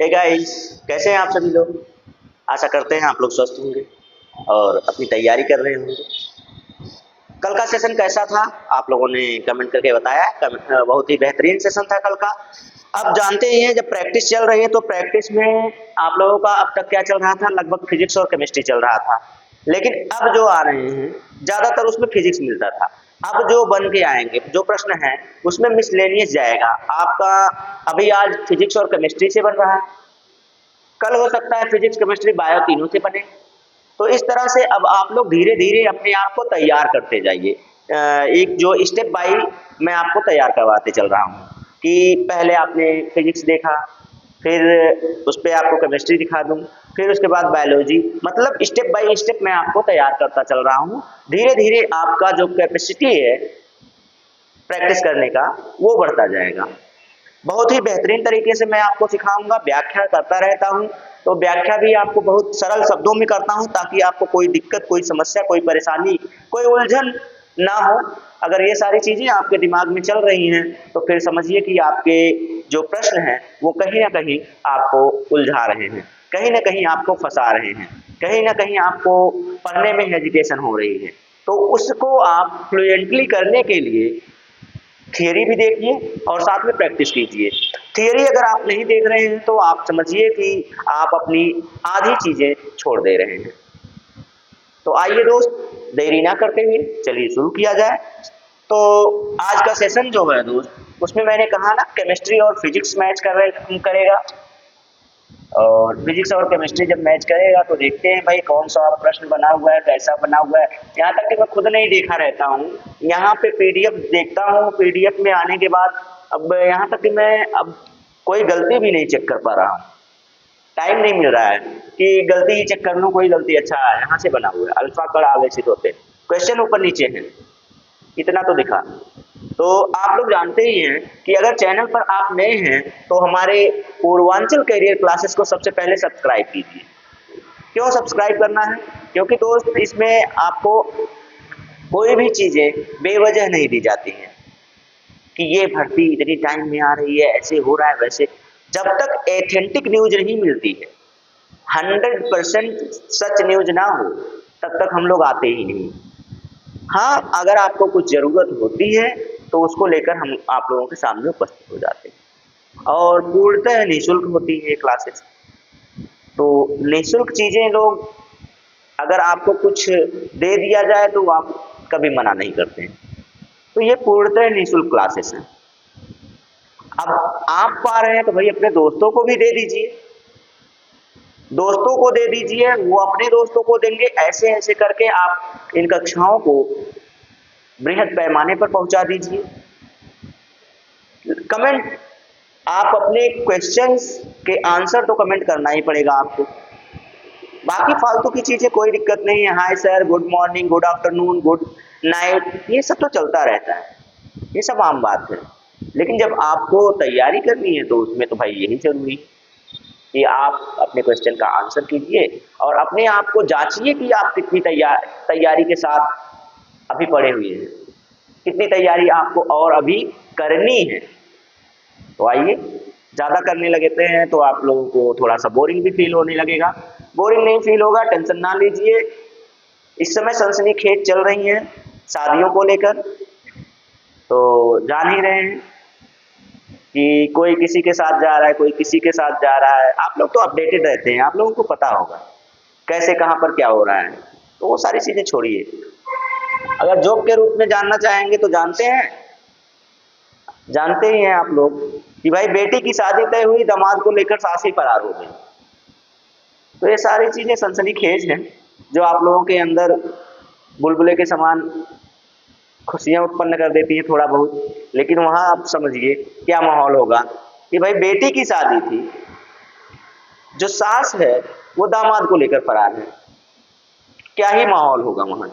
Hey guys, कैसे हैं आप सभी लोग। आशा करते हैं आप लोग स्वस्थ होंगे और अपनी तैयारी कर रहे होंगे। कल का सेशन कैसा था आप लोगों ने कमेंट करके बताया। बहुत ही बेहतरीन सेशन था कल का। अब जानते ही हैं जब प्रैक्टिस चल रही है तो प्रैक्टिस में आप लोगों का अब तक क्या चल रहा था, लगभग फिजिक्स और केमिस्ट्री चल रहा था। लेकिन अब जो आ रहे हैं ज्यादातर उसमें फिजिक्स मिलता था। अब जो बन के आएंगे जो प्रश्न है उसमें मिसलेनियस जाएगा आपका। अभी आज फिजिक्स और केमिस्ट्री से बन रहा है, कल हो सकता है फिजिक्स केमिस्ट्री बायो तीनों से बने। तो इस तरह से अब आप लोग धीरे धीरे अपने आप को तैयार करते जाइए। एक जो स्टेप बाय मैं आपको तैयार करवाते चल रहा हूँ कि पहले आपने फिजिक्स देखा, फिर उस पर आपको केमिस्ट्री दिखा दूँ, फिर उसके बाद बायोलॉजी, मतलब स्टेप बाय स्टेप मैं आपको तैयार करता चल रहा हूँ। धीरे धीरे आपका जो कैपेसिटी है प्रैक्टिस करने का वो बढ़ता जाएगा। बहुत ही बेहतरीन तरीके से मैं आपको सिखाऊंगा, व्याख्या करता रहता हूँ। तो व्याख्या भी आपको बहुत सरल शब्दों में करता हूँ ताकि आपको कोई दिक्कत, कोई समस्या, कोई परेशानी, कोई उलझन ना हो। अगर ये सारी चीजें आपके दिमाग में चल रही हैं तो फिर समझिए कि आपके जो प्रश्न हैं वो कहीं ना कहीं आपको उलझा रहे हैं, कहीं ना कहीं आपको फंसा रहे हैं, कहीं ना कहीं आपको पढ़ने में हेजिटेशन हो रही है। तो उसको आप फ्लुएंटली करने के लिए थियरी भी देखिए और साथ में प्रैक्टिस कीजिए। थियरी अगर आप नहीं देख रहे हैं तो आप समझिए कि आप अपनी आधी चीजें छोड़ दे रहे हैं। तो आइए दोस्त, देरी ना करते हुए चलिए शुरू किया जाए। तो आज का सेशन जो है दोस्त, उसमें मैंने कहा ना केमिस्ट्री और फिजिक्स मैच करेगा। और फिजिक्स और केमिस्ट्री जब मैच करेगा तो देखते हैं भाई कौन सा प्रश्न बना हुआ है, कैसा बना हुआ है। यहाँ तक कि मैं खुद नहीं देखा रहता हूँ, यहाँ पे पीडीएफ देखता हूँ, पीडीएफ में आने के बाद अब यहाँ तक कि मैं अब कोई गलती भी नहीं चेक कर पा रहा हूँ। टाइम नहीं मिल रहा है कि गलती ही चेक कर लूँ, कोई गलती अच्छा यहाँ से बना हुआ है, अल्फा कण आवेशित होते, क्वेश्चन ऊपर नीचे है, इतना तो दिखा। तो आप लोग जानते ही हैं कि अगर चैनल पर आप नए हैं तो हमारे पूर्वांचल करियर क्लासेस को सबसे पहले सब्सक्राइब कीजिए। क्यों सब्सक्राइब करना है? क्योंकि दोस्त इसमें आपको कोई भी चीजें बेवजह नहीं दी जाती हैं कि ये भर्ती इतनी टाइम में आ रही है, ऐसे हो रहा है वैसे। जब तक एथेंटिक न्यूज नहीं मिलती है, 100% सच न्यूज ना हो, तब तक हम लोग आते ही नहीं। हाँ, अगर आपको कुछ जरूरत होती है तो उसको लेकर हम आप लोगों के सामने उपस्थित हो जाते हैं। और पूर्णतः निःशुल्क होती है क्लासेस। तो निःशुल्क चीजें लोग, अगर आपको कुछ दे दिया जाए तो आप कभी मना नहीं करते हैं। तो ये पूर्णतः निःशुल्क क्लासेस हैं। अब आप पा रहे हैं तो भाई अपने दोस्तों को भी दे दीजिए, दोस्तों को दे दीजिए, वो अपने दोस्तों को देंगे। ऐसे ऐसे करके आप इन कक्षाओं को बृहद पैमाने पर पहुंचा दीजिए। कमेंट, आप अपने क्वेश्चंस के आंसर तो कमेंट करना ही पड़ेगा आपको। बाकी फालतू की चीजें कोई दिक्कत नहीं है, hi sir, good morning, good afternoon, good night, ये सब तो चलता रहता है, ये सब आम बात है। लेकिन जब आपको तैयारी करनी है तो उसमें तो भाई यही जरूरी है कि आप अपने क्वेश्चन का आंसर कीजिए और अपने आप को जांचिए कि आप कितनी तैयारी के साथ अभी पड़े हुए हैं, कितनी तैयारी आपको और अभी करनी है। तो आइए, ज्यादा करने लगते हैं तो आप लोगों को थोड़ा सा बोरिंग भी फील होने लगेगा। बोरिंग नहीं फील होगा, टेंशन ना लीजिए। इस समय सनसनीखेज चल रही है शादियों को लेकर, तो जान ही रहे हैं कि कोई किसी के साथ जा रहा है, कोई किसी के साथ जा रहा है। आप लोग तो अपडेटेड रहते हैं, आप लोगों को पता होगा कैसे कहाँ पर क्या हो रहा है। तो वो सारी चीजें छोड़िए। अगर जॉब के रूप में जानना चाहेंगे तो जानते ही हैं आप लोग कि भाई बेटी की शादी तय हुई, दामाद को लेकर सास ही फरार हो गई। तो ये सारी चीजें सनसनीखेज हैं जो आप लोगों के अंदर बुलबुले के समान खुशियां उत्पन्न कर देती है थोड़ा बहुत। लेकिन वहां आप समझिए क्या माहौल होगा कि भाई बेटी की शादी थी, जो सास है वो दामाद को लेकर फरार है, क्या ही माहौल होगा वहां।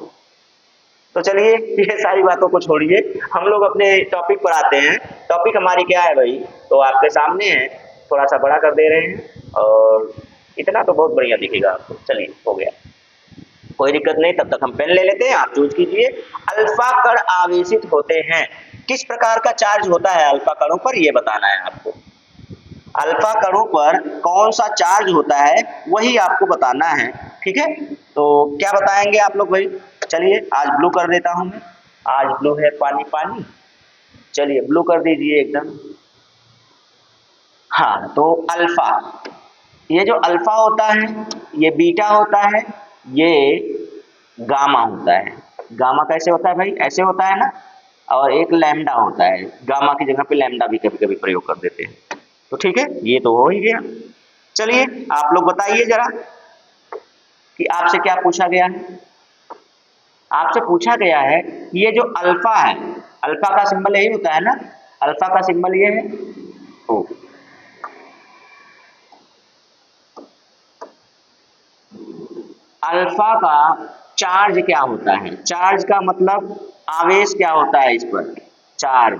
तो चलिए ये सारी बातों को छोड़िए, हम लोग अपने टॉपिक पर आते हैं। टॉपिक हमारी क्या है भाई, तो आपके सामने है, थोड़ा सा बड़ा कर दे रहे हैं और इतना तो बहुत बढ़िया दिखेगा आपको। चलिए हो गया, कोई दिक्कत नहीं, तब तक हम पेन ले लेते हैं, आप चूज कीजिए। अल्फा कण आवेशित होते हैं, किस प्रकार का चार्ज होता है अल्फा कणों पर, यह बताना है आपको। अल्फा कणों पर कौन सा चार्ज होता है वही आपको बताना है, ठीक है। तो क्या बताएंगे आप लोग भाई? चलिए आज ब्लू कर देता हूं मैं, आज ब्लू है पानी पानी, चलिए ब्लू कर दीजिए एकदम। हाँ तो अल्फा, ये जो अल्फा होता है, ये बीटा होता है, ये गामा होता है। गामा कैसे होता है भाई? ऐसे होता है ना। और एक लैम्डा होता है, गामा की जगह पे लैम्डा भी कभी कभी प्रयोग कर देते हैं। तो ठीक है, ये तो हो ही गया। चलिए आप लोग बताइए जरा कि आपसे क्या पूछा गया है। आपसे पूछा गया है ये जो अल्फा है, अल्फा का सिंबल यही होता है ना, अल्फा का सिंबल ये है ओ। अल्फा का चार्ज क्या होता है? चार्ज का मतलब आवेश क्या होता है इस पर? चार्ज,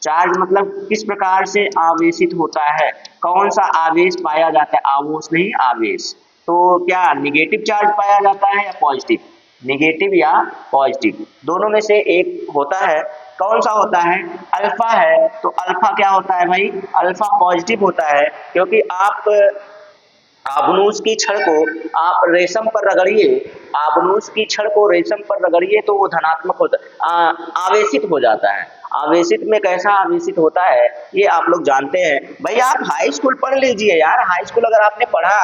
चार्ज मतलब किस प्रकार से आवेशित होता है, कौन सा आवेश पाया जाता है? आवेश नहीं, आवेश। तो क्या निगेटिव चार्ज पाया जाता है या पॉजिटिव? निगेटिव या पॉजिटिव, दोनों में से एक होता है। कौन सा होता है? अल्फा है। तो अल्फा क्या होता है भाई? अल्फा पॉजिटिव होता है, क्योंकि आप आबनूस की छड़ को आप रेशम पर रगड़िए, आबनूस की छड़ को रेशम पर रगड़िए तो वो धनात्मक होता आवेशित हो जाता है। आवेशित में कैसा आवेशित होता है ये आप लोग जानते हैं। भाई आप हाई स्कूल पढ़ लीजिए यार, हाई स्कूल अगर आपने पढ़ा,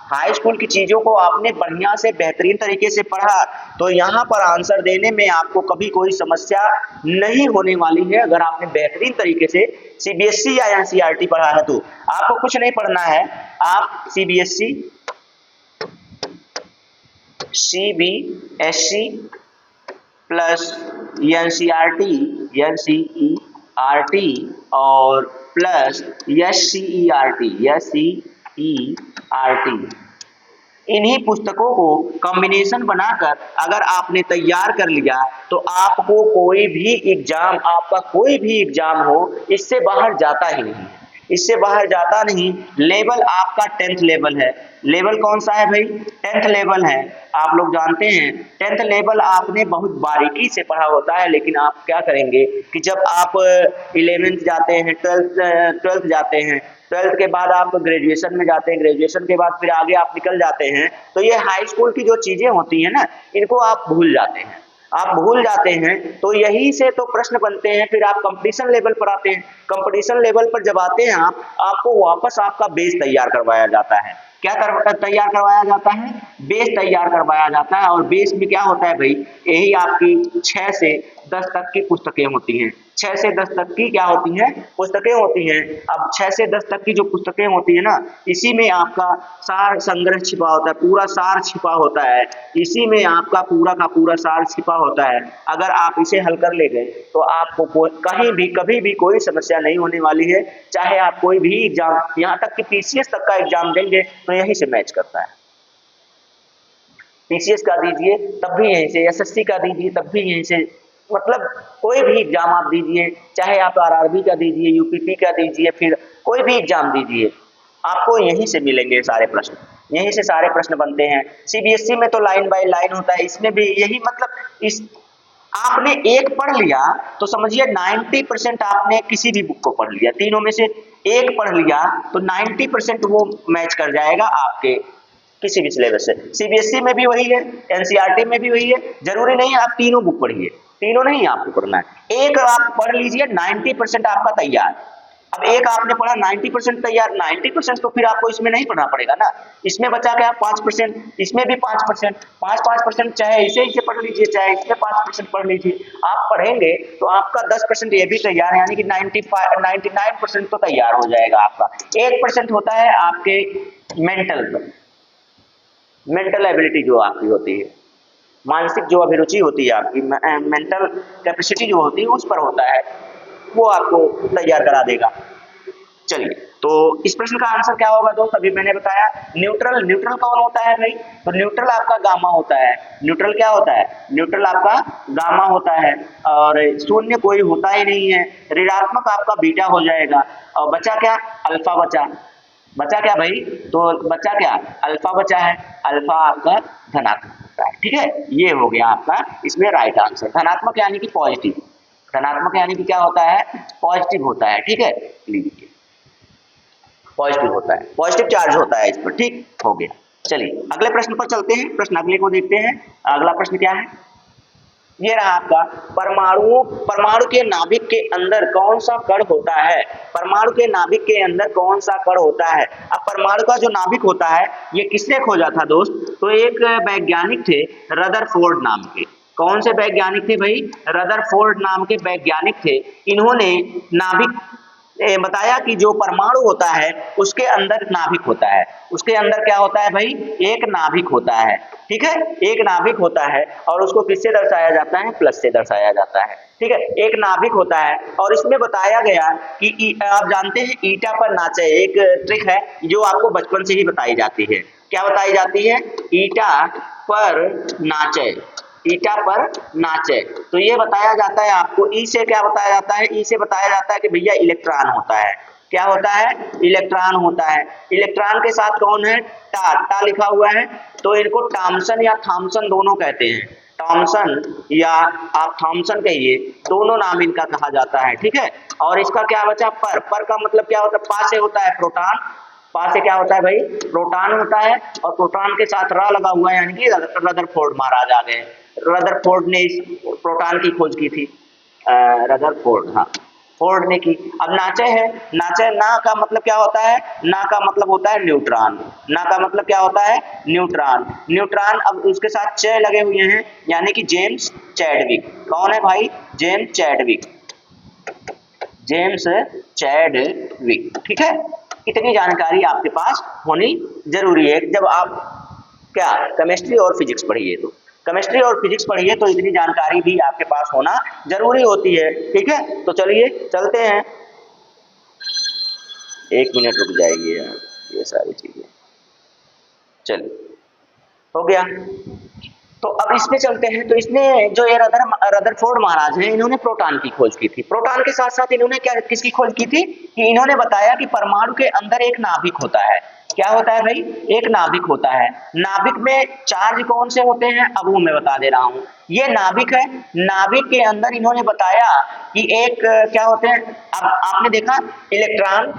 हाई स्कूल की चीजों को आपने बढ़िया से बेहतरीन तरीके से पढ़ा, तो यहाँ पर आंसर देने में आपको कभी कोई समस्या नहीं होने वाली है। अगर आपने बेहतरीन तरीके से सीबीएसई या एनसीईआरटी पढ़ा है तो आपको कुछ नहीं पढ़ना है। आप CBSE, CBSE plus NCERT, NCERT और प्लस एससीईआरटी, एससीईआरटी, इन्हीं पुस्तकों को कॉम्बिनेशन बनाकर अगर आपने तैयार कर लिया तो आपको कोई भी एग्जाम, आपका कोई भी एग्जाम हो, इससे बाहर जाता ही नहीं, इससे बाहर जाता नहीं। लेवल आपका 10th लेवल है। लेवल कौन सा है भाई? 10th लेवल है। आप लोग जानते हैं 10th लेवल आपने बहुत बारीकी से पढ़ा होता है, लेकिन आप क्या करेंगे कि जब आप 11th जाते हैं, 12th जाते हैं, 12th के बाद आप ग्रेजुएशन में जाते हैं, ग्रेजुएशन के बाद फिर आगे आप निकल जाते हैं, तो ये हाई स्कूल की जो चीजें होती हैं ना, इनको आप भूल जाते हैं। आप भूल जाते हैं तो यही से तो प्रश्न बनते हैं। फिर आप कंपटीशन लेवल पर आते हैं, कंपटीशन लेवल पर जब आते हैं आप, आपको वापस आपका बेस तैयार करवाया जाता है। क्या तैयार करवाया जाता है? बेस तैयार करवाया जाता है। और बेस में क्या होता है भाई? यही आपकी 6 से 10 तक की पुस्तकें होती हैं। 6 से 10 तक की क्या होती हैं? पुस्तकें होती हैं। अब 6 से 10 तक की जो पुस्तकें होती है ना, इसी में आपका सार संग्रह छिपा होता है, पूरा सार छिपा होता है, इसी में आपका पूरा का पूरा सार छिपा होता है। अगर आप इसे हल कर ले गए तो आपको कहीं भी कभी भी कोई समस्या नहीं होने वाली है। चाहे आप कोई भी एग्जाम, यहाँ तक कि पीसीएस तक का एग्जाम देंगे तो यहीं से मैच करता है। पीसीएस का दीजिए तब भी यहीं से, एसएससी का दीजिए तब भी यहीं से, मतलब कोई भी एग्जाम आप दीजिए, चाहे आप आरआरबी का दीजिए, यूपीपी का दीजिए, फिर कोई भी एग्जाम दीजिए, आपको यहीं से मिलेंगे सारे प्रश्न, यहीं से सारे प्रश्न बनते हैं। सीबीएसई में तो लाइन बाय लाइन होता है, इसमें भी यही, मतलब इस आपने एक पढ़ लिया तो समझिए 90% आपने किसी भी बुक को पढ़ लिया, तीनों में से एक पढ़ लिया तो 90% वो मैच कर जाएगा आपके किसी भी सिलेबस से। सीबीएसई में भी वही है, एनसीईआरटी में भी वही है। जरूरी नहीं है आप तीनों बुक पढ़िए, तीनों नहीं आपको पढ़ना है, एक आप पढ़ लीजिए, 90% आपका तैयार। अब एक आपने पढ़ा 90% तैयार, 90% तो फिर आपको इसमें नहीं पढ़ना पड़ेगा ना, इसमें बचा क्या? 5%, इसमें भी 5%, 5% चाहे इसे पढ़ लीजिए, चाहे इसमें 5% पढ़ लीजिए। आप पढ़ेंगे तो आपका 10% ये भी तैयार है, यानी कि 99% तो तैयार हो जाएगा आपका। 1% होता है आपके मेंटल एबिलिटी जो आपकी होती है, मानसिक जो अभिरुचि होती है आपकी, मेंटल कैपेसिटी जो होती है उस पर होता है, वो आपको तैयार करा देगा। चलिए तो इस प्रश्न का आंसर क्या होगा दोस्त? अभी मैंने बताया न्यूट्रल। न्यूट्रल कौन होता है भाई? तो न्यूट्रल आपका गामा होता है। न्यूट्रल क्या होता है? न्यूट्रल आपका गामा होता है। और शून्य कोई होता ही नहीं है, ऋणात्मक आपका बीटा हो जाएगा। और बचा क्या? अल्फा बचा। बचा क्या भाई? तो बचा क्या? अल्फा बचा है। अल्फा आपका धनात्मक होता है, ठीक है। ये हो गया आपका इसमें राइट आंसर। धनात्मक यानी कि पॉजिटिव, धनात्मक यानी कि क्या होता है? पॉजिटिव होता है, ठीक है। लीजिए पॉजिटिव होता है, पॉजिटिव चार्ज होता है इस पर। ठीक हो गया। चलिए अगले प्रश्न पर चलते हैं, प्रश्न अगले को देखते हैं। अगला प्रश्न क्या है, ये रहा आपका, परमाणु के नाभिक के अंदर कौन सा कण होता है? परमाणु के नाभिक के अंदर कौन सा कण होता है? अब परमाणु का जो नाभिक होता है ये किसने खोजा था दोस्त? तो एक वैज्ञानिक थे रदरफोर्ड नाम के। कौन से वैज्ञानिक थे भाई? रदरफोर्ड नाम के वैज्ञानिक थे। इन्होंने नाभिक बताया कि जो परमाणु होता है उसके अंदर नाभिक होता है। उसके अंदर क्या होता है भाई? एक नाभिक होता है। ठीक है, एक नाभिक होता है और उसको किससे दर्शाया जाता है? प्लस से दर्शाया जाता है। ठीक है, एक नाभिक होता है और इसमें बताया गया कि आप जानते हैं ईटा पर नाचे, एक ट्रिक है जो आपको बचपन से ही बताई जाती है। क्या बताई जाती है? ईटा पर नाचे, ईटा पर नाचे। तो ये बताया जाता है आपको, ई से क्या बताया जाता है? ई से बताया जाता है कि भैया इलेक्ट्रॉन होता है। क्या होता है? इलेक्ट्रॉन होता है। इलेक्ट्रॉन के साथ कौन है? टा लिखा हुआ है। तो इनको टॉमसन या थॉमसन दोनों कहते हैं। टॉमसन या आप थॉमसन कहिए, दोनों नाम इनका कहा जाता है। ठीक है, और इसका क्या बचा? पर का मतलब क्या होता है? पा से होता है प्रोटॉन। पा से क्या होता है भाई? प्रोटॉन होता है और प्रोटॉन के साथ रा लगा हुआ है, यानी कि रदरफोर्ड महाराज आ गए। रदरफोर्ड ने इस प्रोटॉन की खोज की थी। रदरफोर्ड, हाँ, फोर्ड ने की। अब नाचे है, नाचे ना का मतलब क्या होता है? ना का मतलब होता है न्यूट्रॉन। ना का मतलब क्या होता है? न्यूट्रॉन। न्यूट्रॉन, अब उसके साथ च लगे हुए हैं, यानी कि जेम्स चैडविक। कौन है भाई? James Chadwick. James Chadwick. ठीक है, इतनी जानकारी आपके पास होनी जरूरी है जब आप क्या केमिस्ट्री और फिजिक्स पढ़िए। तो केमिस्ट्री और फिजिक्स पढ़िए तो इतनी जानकारी भी आपके पास होना जरूरी होती है। ठीक है, तो चलिए चलते हैं। 1 मिनट रुक जाइए यार, ये सारी चीजें। चलिए, हो गया। तो अब इसमें चलते हैं। तो इसने जो ये रदरफोर्ड महाराज हैं, इन्होंने प्रोटॉन की खोज की थी। प्रोटॉन के साथ साथ इन्होंने क्या किसकी खोज की थी? कि इन्होंने बताया कि परमाणु के अंदर एक नाभिक होता है। क्या होता है भाई? एक नाभिक होता है। नाभिक में चार्ज कौन से होते हैं? अब वो मैं बता दे रहा हूं। ये नाभिक है, नाभिक के अंदर इन्होंने बताया कि एक क्या होते हैं? अब आपने देखा इलेक्ट्रॉन,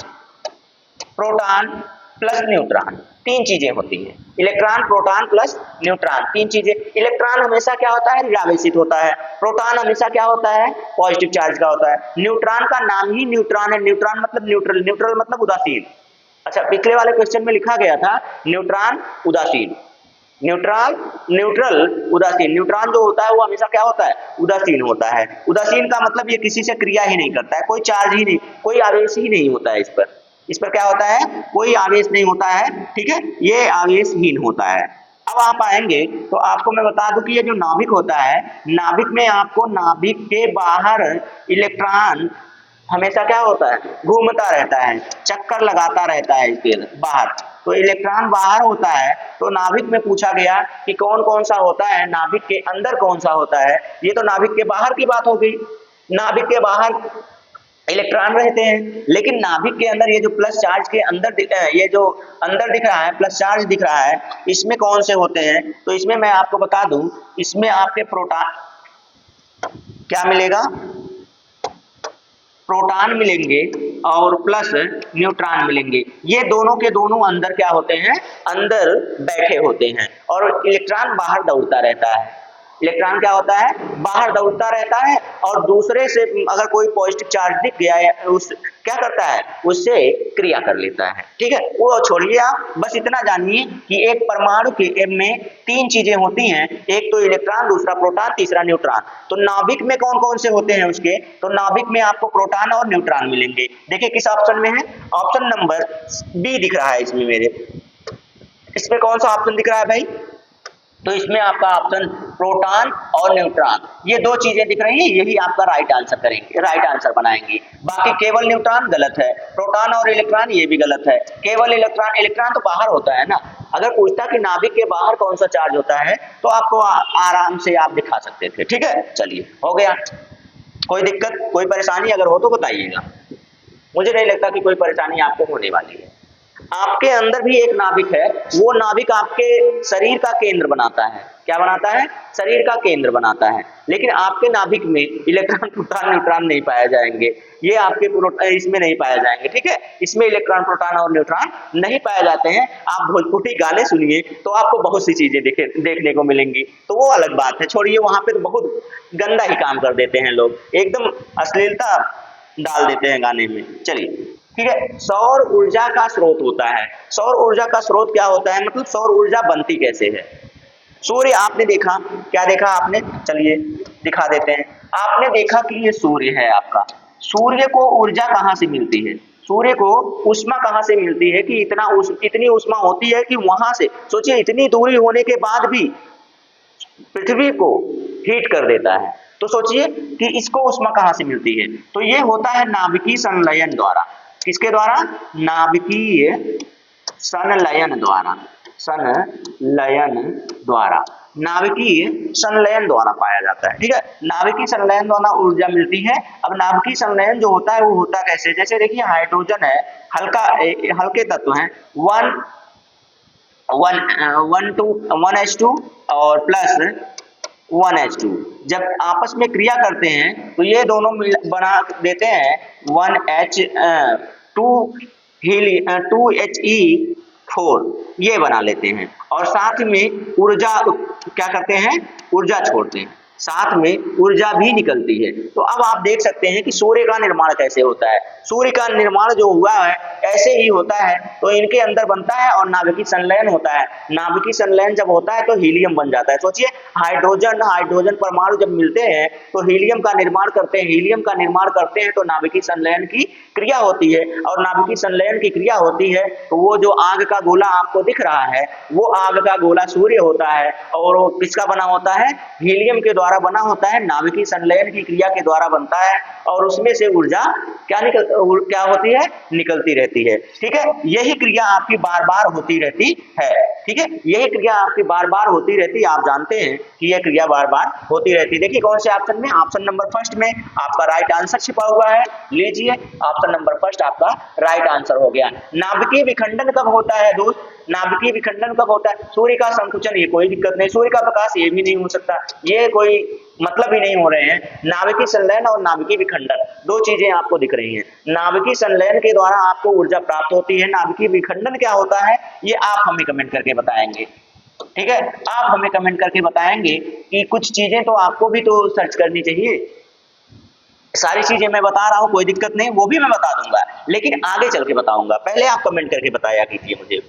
प्रोटॉन प्लस न्यूट्रॉन, तीन चीजें होती हैं। इलेक्ट्रॉन, प्रोटॉन प्लस न्यूट्रॉन, तीन चीजें। इलेक्ट्रॉन हमेशा क्या होता है? ऋणावेशित होता है। प्रोटॉन हमेशा क्या होता है? पॉजिटिव चार्ज का होता है। न्यूट्रॉन का नाम ही न्यूट्रॉन है। न्यूट्रॉन मतलब न्यूट्रल, न्यूट्रल मतलब उदासीन। अच्छा, पिछले वाले क्वेश्चन में लिखा गया था न्यूट्रॉन उदासीन, न्यूट्रल उदासीन। न्यूट्रॉन जो होता है वो हमेशा क्या होता है? उदासीन होता है। उदासीन का मतलब ये किसी से क्रिया ही नहीं करता है, कोई चार्ज ही नहीं, कोई आवेश ही नहीं होता है इस पर। इस पर क्या होता है? कोई आवेश नहीं होता है। ठीक है, ये आवेशहीन होता है। अब आप आएंगे तो आपको मैं बता दूं कि ये जो नाभिक होता है, नाभिक में आपको नाभिक के बाहर इलेक्ट्रॉन हमेशा क्या होता है? घूमता रहता है, चक्कर लगाता रहता है इसके बाहर। तो इलेक्ट्रॉन बाहर होता है। तो नाभिक में पूछा गया कि कौन कौन सा होता है, नाभिक के अंदर कौन सा होता है। ये तो नाभिक के बाहर की बात हो गई। नाभिक के बाहर इलेक्ट्रॉन रहते हैं, लेकिन नाभिक के अंदर ये जो प्लस चार्ज के अंदर ये जो अंदर दिख रहा है, प्लस चार्ज दिख रहा है, इसमें कौन से होते हैं? तो इसमें मैं आपको बता दूं, इसमें आपके प्रोटॉन क्या मिलेगा? प्रोटॉन मिलेंगे और प्लस न्यूट्रॉन मिलेंगे। ये दोनों के दोनों अंदर क्या होते हैं? अंदर बैठे होते हैं और इलेक्ट्रॉन बाहर दौड़ता रहता है। इलेक्ट्रॉन क्या होता है? बाहर दौड़ता रहता है और दूसरे से अगर कोई पॉजिटिव चार्ज दिख गया है, उस क्या करता है? उससे क्रिया कर लेता है। ठीक है, वो छोड़िए, आप बस इतना जानिए कि एक परमाणु के में तीन चीजें होती हैं, एक तो इलेक्ट्रॉन, दूसरा प्रोटॉन, तीसरा न्यूट्रॉन। तो नाभिक में कौन कौन से होते हैं उसके? तो नाभिक में आपको प्रोटॉन और न्यूट्रॉन मिलेंगे। देखिए किस ऑप्शन में है? ऑप्शन नंबर बी दिख रहा है इसमें मेरे। इसमें कौन सा ऑप्शन दिख रहा है भाई? तो इसमें आपका ऑप्शन प्रोटॉन और न्यूट्रॉन, ये दो चीजें दिख रही हैं, यही आपका राइट आंसर करेंगे, राइट आंसर बनाएंगे। बाकी केवल न्यूट्रॉन गलत है, प्रोटॉन और इलेक्ट्रॉन ये भी गलत है। केवल इलेक्ट्रॉन, इलेक्ट्रॉन तो बाहर होता है ना। अगर पूछता कि नाभिक के बाहर कौन सा चार्ज होता है तो आपको आराम से आप दिखा सकते थे। ठीक है, चलिए हो गया। कोई दिक्कत, कोई परेशानी अगर हो तो बताइएगा। मुझे नहीं लगता कि कोई परेशानी आपको होने वाली है। आपके अंदर भी एक नाभिक है, वो नाभिक आपके शरीर का केंद्र बनाता है। क्या बनाता है? शरीर का केंद्र बनाता है। लेकिन आपके नाभिक में इलेक्ट्रॉन प्रोटॉन न्यूट्रॉन नहीं पाए जाएंगे, ये आपके इसमें नहीं पाए जाएंगे, ठीक है। इसमें इलेक्ट्रॉन प्रोटॉन और न्यूट्रॉन नहीं पाए जाते हैं। आप भोजपुरी गाने सुनिए तो आपको बहुत सी चीजें देखने को मिलेंगी, तो वो अलग बात है, छोड़िए। वहां पे तो बहुत गंदा ही काम कर देते हैं लोग, एकदम अश्लीलता डाल देते हैं गाने में। चलिए ठीक है। सौर ऊर्जा का स्रोत होता है। सौर ऊर्जा का स्रोत क्या होता है, मतलब सौर ऊर्जा बनती कैसे है? सूर्य आपने देखा, क्या देखा आपने? चलिए दिखा देते हैं। आपने देखा कि ये सूर्य है आपका। सूर्य को ऊर्जा कहाँ से मिलती है? सूर्य को ऊष्मा कहाँ से मिलती है कि इतनी ऊष्मा होती है कि वहां से, सोचिए, इतनी दूरी होने के बाद भी पृथ्वी को हीट कर देता है। तो सोचिए कि इसको ऊष्मा कहाँ से मिलती है? तो ये होता है नाभिकीय संलयन द्वारा। किसके द्वारा? नाभिकीय संलयन द्वारा। संलयन द्वारा, नाभिकीय संलयन द्वारा पाया जाता है, ठीक है। नाभिकीय संलयन द्वारा ऊर्जा मिलती है। अब नाभिकीय संलयन जो होता है वो होता कैसे? जैसे देखिए हाइड्रोजन है, हल्के तत्व हैं, 1H2 और प्लस 1H2, जब आपस में क्रिया करते हैं तो ये दोनों बना देते हैं 2He4, ये बना लेते हैं। और साथ में ऊर्जा क्या करते हैं? ऊर्जा छोड़ते हैं, साथ में ऊर्जा भी निकलती है। तो अब आप देख सकते हैं कि सूर्य का निर्माण कैसे होता है। सूर्य का निर्माण जो हुआ है ऐसे ही होता है, तो इनके अंदर बनता है और नाभिकीय संलयन होता है। नाभिकीय संलयन जब होता है तो हीलियम बन जाता है। सोचिए, हाइड्रोजन परमाणु जब मिलते हैं तो हीलियम का निर्माण करते हैं। हीलियम का निर्माण करते हैं तो नाभिकीय संलयन की क्रिया होती है, और नाभिकीय संलयन की क्रिया होती है तो वो जो आग का गोला आपको दिख रहा है, वो आग का गोला सूर्य होता है, और वो किसका बना होता है? हीलियम के द्वारा बना होता है। नाभिकीय संलयन की क्रिया के द्वारा बनता है, और उसमें से ऊर्जा क्या होती है? निकलती रहती है, ठीक है। यही क्रिया आपकी बार बार होती रहती है, ठीक है। यही क्रिया आपकी बार बार होती रहती है। आप जानते हैं कि यह क्रिया बार बार होती रहती है। देखिए कौन से ऑप्शन में? ऑप्शन नंबर फर्स्ट में आपका राइट आंसर छिपा हुआ है, लीजिए। ऑप्शन नंबर फर्स्ट आपका राइट आंसर हो गया। नाभिकीय विखंडन कब होता है दोस्त? नाभिकीय विखंडन कब होता है? सूर्य का संकुचन, ये कोई दिक्कत नहीं। सूर्य का प्रकाश, ये भी नहीं हो सकता, ये कोई मतलब ही नहीं हो रहे हैं। नाभिकीय संलयन और नाभिकीय विखंडन, दो चीजें आपको दिख रही हैं। नाभिकीय संलयन के द्वारा आपको ऊर्जा प्राप्त होती है। नाभिकीय विखंडन क्या होता है, ये आप हमें कमेंट करके बताएंगे, ठीक है। आप हमें कमेंट करके बताएंगे कि कुछ चीजें तो आपको भी तो सर्च करनी चाहिए। सारी चीजें मैं बता रहा हूं, कोई दिक्कत नहीं, वो भी मैं बता दूंगा, लेकिन आगे चल के बताऊंगा। पहले आप कमेंट करके बताया कीजिए मुझे,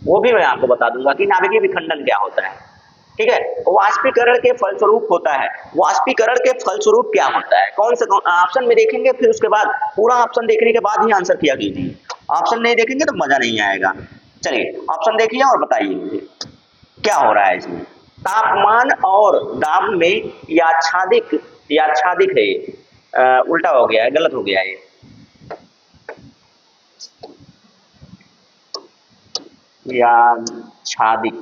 वो भी मैं आपको बता दूंगा कि नाभिकीय विखंडन क्या होता है, ठीक है। वाष्पीकरण के फलस्वरूप होता है। वाष्पीकरण के फलस्वरूप क्या होता है? कौन सा ऑप्शन में देखेंगे, फिर उसके बाद पूरा ऑप्शन देखने के बाद ही आंसर किया कीजिए। ऑप्शन नहीं देखेंगे तो मजा नहीं आएगा। चलिए ऑप्शन देखिए और बताइए मुझे क्या हो रहा है इसमें। तापमान और दाब में याच्छादिक है, उल्टा हो गया है, गलत हो गया है। याच्छादिक,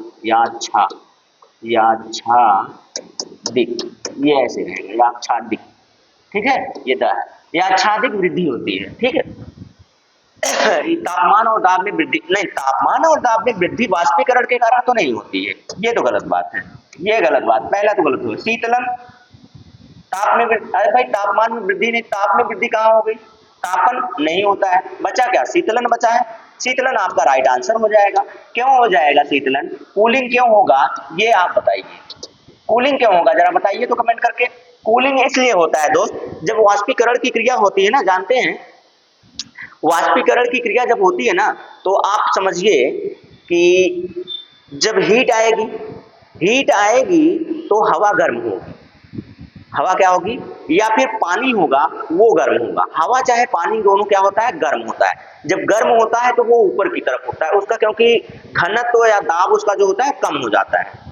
ये ऐसे रहेगा, याच्छादिक, ठीक है। ये याच्छादिक वृद्धि होती है, ठीक है। तापमान और दाब में वृद्धि नहीं, तापमान और दाब में वृद्धि वाष्पीकरण के कारण तो नहीं होती है, ये तो गलत बात है, ये गलत बात, पहला तो गलत हुआ। शीतलन, ताप में, अरे भाई तापमान में वृद्धि नहीं, ताप में वृद्धि कहाँ हो गई? तापन नहीं होता है, बचा क्या? शीतलन बचा है। शीतलन आपका राइट आंसर हो जाएगा। क्यों हो जाएगा शीतलन? कूलिंग क्यों होगा, ये आप बताइए। कूलिंग क्यों होगा जरा बताइए तो कमेंट करके। कूलिंग इसलिए होता है दोस्त, जब वाष्पीकरण की क्रिया होती है ना, जानते हैं वाष्पीकरण की क्रिया जब होती है ना, तो आप समझिए कि जब हीट आएगी तो हवा गर्म होगी। हवा क्या होगी? या फिर पानी होगा, वो गर्म होगा। हवा चाहे पानी दोनों क्या होता है? गर्म होता है। जब गर्म होता है तो वो ऊपर की तरफ होता है उसका, क्योंकि घनत्व या दाब उसका जो होता है कम हो जाता है।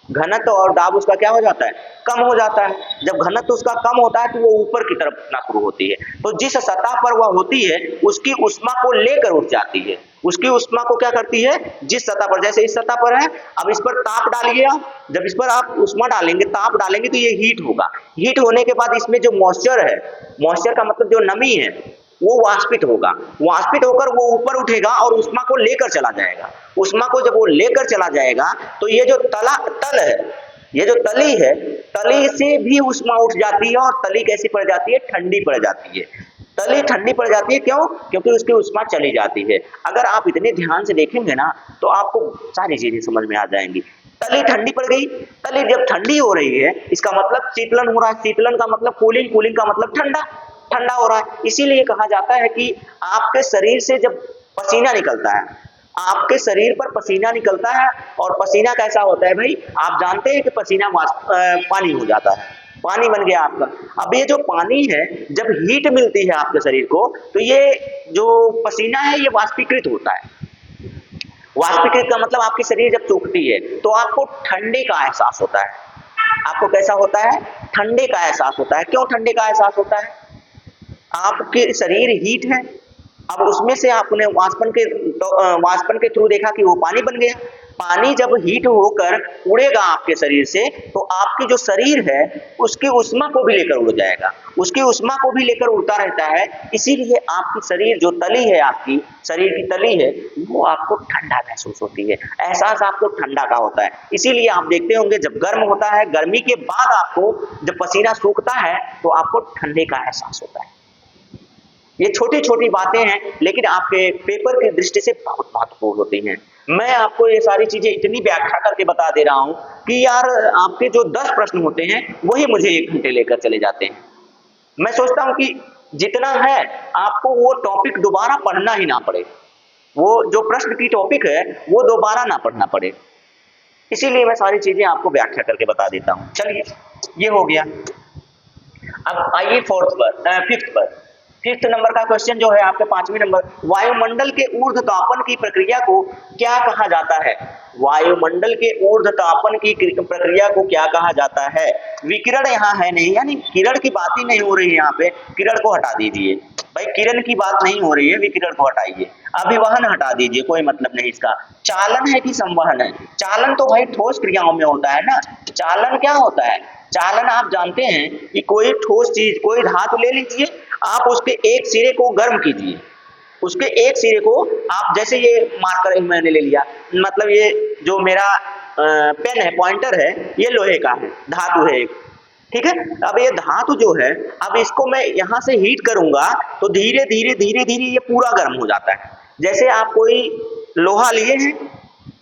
घनत्व और दाब उसका क्या हो जाता है? कम हो जाता है। जब घनत्व उसका कम होता है तो वो ऊपर की तरफ उठना शुरू होती है। तो जिस सतह पर वह होती है उसकी ऊष्मा को लेकर उठ जाती है। उसकी ऊष्मा को क्या करती है? जिस सतह पर, जैसे इस सतह पर है, अब इस पर ताप डालिए आप, जब इस पर आप ऊष्मा डालेंगे, ताप डालेंगे तो ये हीट होगा। हीट होने के बाद इसमें जो मॉइस्चर है, मॉइस्चर का मतलब जो नमी है, वो वाष्पित होगा, वाष्पित होकर वो ऊपर उठेगा और ऊष्मा को लेकर चला जाएगा। ऊष्मा को जब वो लेकर चला जाएगा तो ये जो तल है, ये जो तली है, तली से भी ऊष्मा उठ जाती है और तली कैसी पड़ जाती है, ठंडी पड़ जाती है। तली ठंडी पड़ जाती है, क्यों? क्योंकि उसकी ऊष्मा चली जाती है। अगर आप इतने ध्यान से देखेंगे ना तो आपको सारी चीजें समझ में आ जाएंगी। तली ठंडी पड़ गई, तली जब ठंडी हो रही है इसका मतलब शीतलन हो रहा है, शीतलन का मतलब कूलिंग, कूलिंग का मतलब ठंडा, ठंडा हो रहा है। इसीलिए कहा जाता है कि आपके शरीर से जब पसीना निकलता है, आपके शरीर पर पसीना निकलता है, और पसीना कैसा होता है भाई, आप जानते हैं कि पसीना पानी हो जाता है, पानी बन गया आपका। अब ये जो पानी है, जब हीट मिलती है आपके शरीर को तो ये जो पसीना है ये वाष्पीकृत होता है। वाष्पीकृत का मतलब आपकी शरीर जब सूखती है तो आपको ठंडे का एहसास होता है। आपको कैसा होता है? ठंडे का एहसास होता है। क्यों ठंडे का एहसास होता है? आपके शरीर हीट है, अब उसमें से आपने वाष्पन के थ्रू देखा कि वो पानी बन गया। पानी जब हीट होकर उड़ेगा आपके शरीर से तो आपकी जो शरीर है उसकी ऊष्मा को भी लेकर उड़ जाएगा, उसकी ऊष्मा को भी लेकर उड़ता रहता है। इसीलिए आपकी शरीर जो तली है, आपकी शरीर की तली है, वो आपको ठंडा महसूस होती है, एहसास आपको ठंडा का होता है। इसीलिए आप देखते होंगे जब गर्म होता है, गर्मी के बाद आपको जब पसीना सूखता है तो आपको ठंडे का एहसास होता है। ये छोटी छोटी बातें हैं लेकिन आपके पेपर की दृष्टि से बहुत महत्वपूर्ण होती हैं। मैं आपको ये सारी चीजें इतनी व्याख्या करके बता दे रहा हूं कि यार आपके जो 10 प्रश्न होते हैं वही मुझे 1 घंटे लेकर चले जाते हैं। मैं सोचता हूं कि जितना है आपको वो टॉपिक दोबारा पढ़ना ही ना पड़े, वो जो प्रश्न की टॉपिक है वो दोबारा ना पढ़ना पड़े, इसीलिए मैं सारी चीजें आपको व्याख्या करके बता देता हूं। चलिए ये हो गया। अब आइए फिफ्थ नंबर का क्वेश्चन जो है आपके 5वें नंबर, वायुमंडल के ऊर्ध्वतापन की प्रक्रिया को क्या कहा जाता है? वायुमंडल के ऊर्ध्वतापन की प्रक्रिया को क्या कहा जाता है? विकिरण यहाँ है नहीं, यानी किरण की बात ही नहीं हो रही है यहाँ पे, किरण को हटा दीजिए भाई, किरण की बात नहीं हो रही है, विकिरण को हटाइए। अभिवहन हटा दीजिए, कोई मतलब नहीं इसका। चालन है कि संवहन है? चालन तो भाई ठोस क्रियाओं में होता है ना। चालन क्या होता है? चालन आप जानते हैं कि कोई ठोस चीज, कोई धातु ले लीजिए, आप उसके एक सिरे को गर्म कीजिए, उसके एक सिरे को आप, जैसे ये मार्कर मैंने ले लिया, मतलब ये जो मेरा पेन है, पॉइंटर है, ये लोहे का है, धातु है एक, ठीक है। अब ये धातु जो है, अब इसको मैं यहां से हीट करूंगा तो धीरे धीरे धीरे धीरे ये पूरा गर्म हो जाता है। जैसे आप कोई लोहा लिए हैं,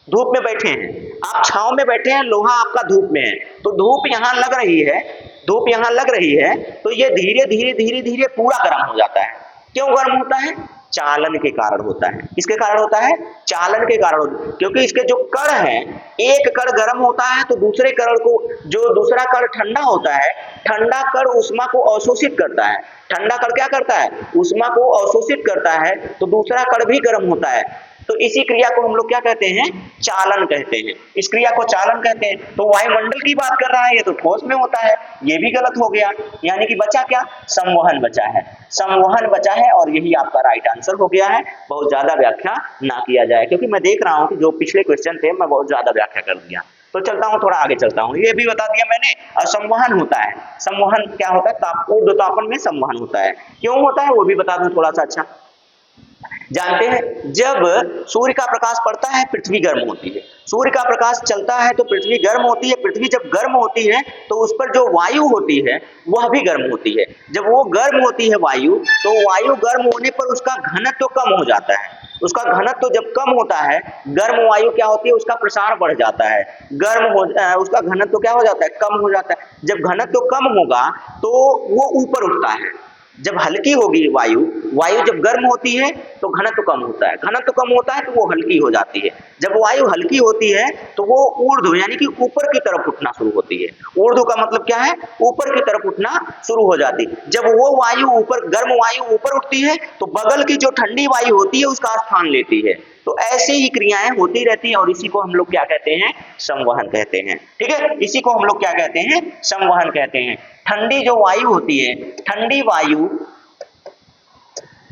धूप में बैठे हैं, आप छांव में बैठे हैं, लोहा आपका धूप में है, तो धूप यहां लग रही है, धूप यहां लग रही है, तो ये धीरे धीरे धीरे धीरे पूरा गर्म हो जाता है। क्यों गर्म होता है? चालन के कारण होता है। किसके कारण होता है? चालन के कारण, क्योंकि इसके जो कण है, एक कण गर्म होता है तो दूसरे कण को, जो दूसरा कण ठंडा होता है, ठंडा कण ऊष्मा को अवशोषित करता है। ठंडा कण क्या करता है? ऊष्मा को अवशोषित करता है, तो दूसरा कण भी गर्म होता है। तो इसी क्रिया को हम लोग क्या कहते हैं? चालन कहते हैं। इस क्रिया को चालन कहते हैं। तो वायुमंडल की बात कर रहा है, ये तो ठोस में होता है, ये भी गलत हो गया। यानी कि बचा क्या? संवहन बचा है, संवहन बचा है, और यही आपका राइट आंसर हो गया है। बहुत ज्यादा व्याख्या ना किया जाए, क्योंकि मैं देख रहा हूं कि जो पिछले क्वेश्चन थे मैं बहुत ज्यादा व्याख्या कर दिया। तो चलता हूं, थोड़ा आगे चलता हूं। ये भी बता दिया मैंने। और संवहन होता है, संवहन क्या होता है? ऊर्ध्वतापन में संवहन होता है। क्यों होता है वो भी बता दूं थोड़ा सा। अच्छा, जानते हैं जब सूर्य का प्रकाश पड़ता है पृथ्वी गर्म होती है, सूर्य का प्रकाश चलता है तो पृथ्वी गर्म होती है। पृथ्वी जब गर्म होती है तो उस पर जो वायु होती है वह भी गर्म होती है। जब वो गर्म होती है वायु, तो वायु गर्म होने पर उसका घनत्व कम हो जाता है। उसका घनत्व जब कम होता है, गर्म वायु क्या होती है? उसका प्रसार बढ़ जाता है, उसका घनत्व क्या हो जाता है? कम हो जाता है। जब घनत्व कम होगा तो वो ऊपर उठता है। जब हल्की होगी वायु, वायु जब गर्म होती है तो घनत्व कम होता है, घनत्व कम होता है तो वो हल्की हो जाती है। जब वायु हल्की होती है तो वो ऊर्ध्व यानी कि ऊपर की तरफ उठना शुरू होती है। ऊर्ध्व का मतलब क्या है? ऊपर की तरफ उठना शुरू हो जाती है। जब वो वायु ऊपर, गर्म वायु ऊपर उठती है तो बगल की जो ठंडी वायु होती है उसका स्थान लेती है। तो ऐसे ही क्रियाएं होती रहती हैं, और इसी को हम लोग क्या कहते हैं? संवहन कहते हैं। ठीक है, इसी को हम लोग क्या कहते हैं? संवहन कहते हैं। ठंडी जो वायु होती है, ठंडी वायु